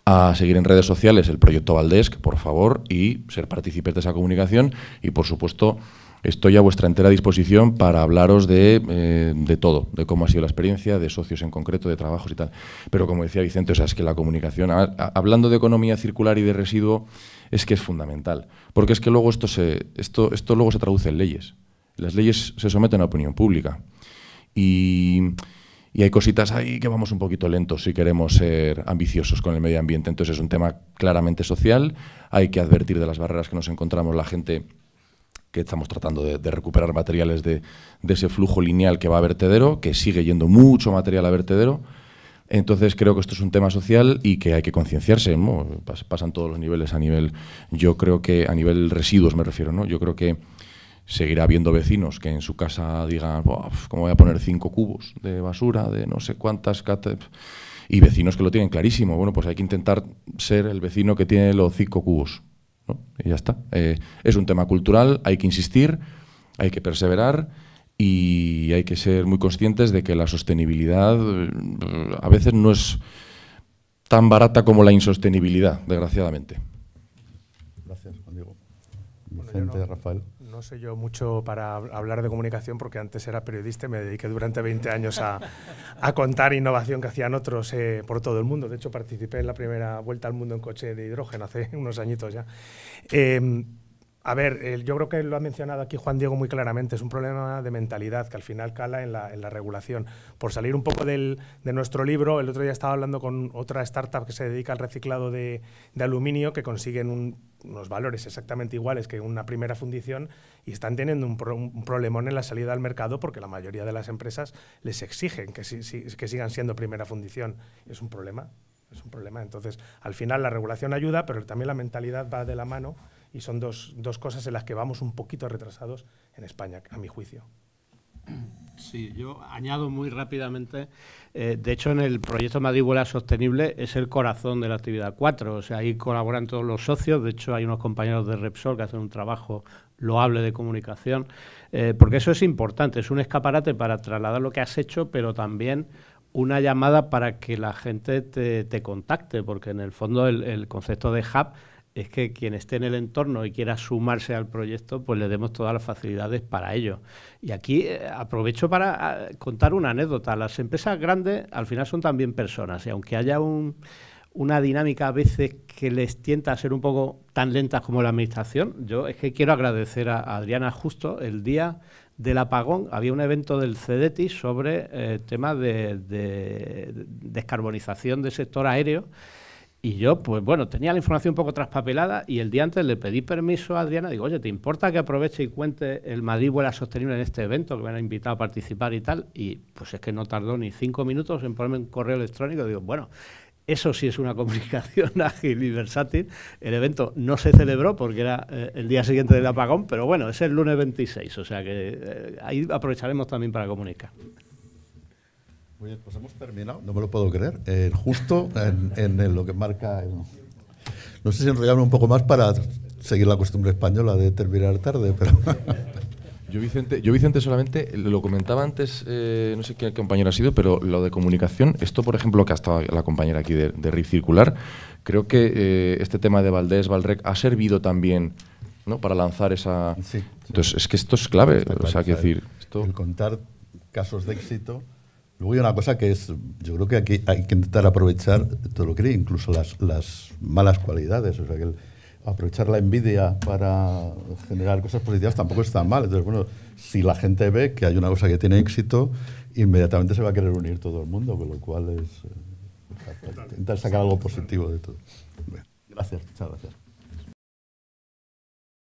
a seguir en redes sociales el proyecto Valdés, por favor, y ser partícipes de esa comunicación. Y, por supuesto, estoy a vuestra entera disposición para hablaros de todo, de cómo ha sido la experiencia, de socios en concreto, de trabajos y tal. Pero, como decía Vicente, o sea, es que la comunicación, hablando de economía circular y de residuo, es que es fundamental. Porque es que luego esto luego se traduce en leyes. Las leyes se someten a opinión pública. Y hay cositas ahí que vamos un poquito lentos si queremos ser ambiciosos con el medio ambiente. Entonces es un tema claramente social, hay que advertir de las barreras que nos encontramos la gente que estamos tratando de recuperar materiales de ese flujo lineal que va a vertedero, que sigue yendo mucho material a vertedero. Entonces creo que esto es un tema social y que hay que concienciarse, ¿no? Pasan todos los niveles, yo creo que a nivel residuos me refiero, ¿no? Yo creo que seguirá habiendo vecinos que en su casa digan, ¿cómo voy a poner 5 cubos de basura, de no sé cuántas? Y vecinos que lo tienen clarísimo. Bueno, pues hay que intentar ser el vecino que tiene los 5 cubos, ¿no? Y ya está. Es un tema cultural, hay que insistir, hay que perseverar y hay que ser muy conscientes de que la sostenibilidad a veces no es tan barata como la insostenibilidad, desgraciadamente.
Gracias, Juan Diego.
Bueno,
Vicente, Rafael.
No sé yo mucho para hablar de comunicación porque antes era periodista y me dediqué durante 20 años a contar innovación que hacían otros por todo el mundo. De hecho, participé en la primera vuelta al mundo en coche de hidrógeno hace unos añitos ya. A ver, yo creo que lo ha mencionado aquí Juan Diego muy claramente, es un problema de mentalidad que al final cala en la regulación. Por salir un poco de nuestro libro, el otro día estaba hablando con otra startup que se dedica al reciclado de aluminio, que consiguen unos valores exactamente iguales que una primera fundición y están teniendo un problemón en la salida al mercado porque la mayoría de las empresas les exigen que sigan siendo primera fundición. Es un problema. Es un problema. Entonces, al final la regulación ayuda, pero también la mentalidad va de la mano y son dos cosas en las que vamos un poquito retrasados en España, a mi juicio.
Sí, yo añado muy rápidamente, de hecho en el proyecto Madrid Vuela Sostenible es el corazón de la actividad 4, o sea, ahí colaboran todos los socios, de hecho hay unos compañeros de Repsol que hacen un trabajo loable de comunicación, porque eso es importante, es un escaparate para trasladar lo que has hecho, pero también una llamada para que la gente te contacte, porque en el fondo el concepto de hub es que quien esté en el entorno y quiera sumarse al proyecto, pues le demos todas las facilidades para ello. Y aquí aprovecho para contar una anécdota. Las empresas grandes al final son también personas y aunque haya una dinámica a veces que les tienta a ser un poco tan lentas como la administración, yo es que quiero agradecer a Adriana justo el día del apagón había un evento del CEDETI sobre temas de descarbonización del sector aéreo y yo, pues bueno, tenía la información un poco traspapelada y el día antes le pedí permiso a Adriana, digo, oye, ¿te importa que aproveche y cuente el Madrid Vuela Sostenible en este evento, que me han invitado a participar y tal? Y pues es que no tardó ni 5 minutos en ponerme un correo electrónico, digo, bueno, eso sí es una comunicación ágil y versátil. El evento no se celebró porque era el día siguiente del apagón, pero bueno, es el lunes 26, o sea que ahí aprovecharemos también para comunicar.
Muy bien, pues hemos terminado, no me lo puedo creer, justo en lo que marca... No sé si enrollarme un poco más para seguir la costumbre española de terminar tarde, pero...
Yo, Vicente, solamente lo comentaba antes, no sé qué compañero ha sido, pero lo de comunicación, esto, por ejemplo, que ha estado la compañera aquí de Recircular, creo que este tema de Valdés, Valrec, ha servido también, ¿no?, para lanzar esa...
Sí.
Entonces, es que esto es clave,
Está
o sea,
claro,
decir... Esto...
El contar casos de éxito. Luego hay una cosa que es, yo creo que aquí hay que intentar aprovechar todo lo que hay, incluso las malas cualidades, o sea, que aprovechar la envidia para generar cosas positivas tampoco es tan mal. Entonces, bueno, si la gente ve que hay una cosa que tiene éxito, inmediatamente se va a querer unir todo el mundo, con lo cual es intentar sacar algo positivo de todo. Gracias, muchas gracias.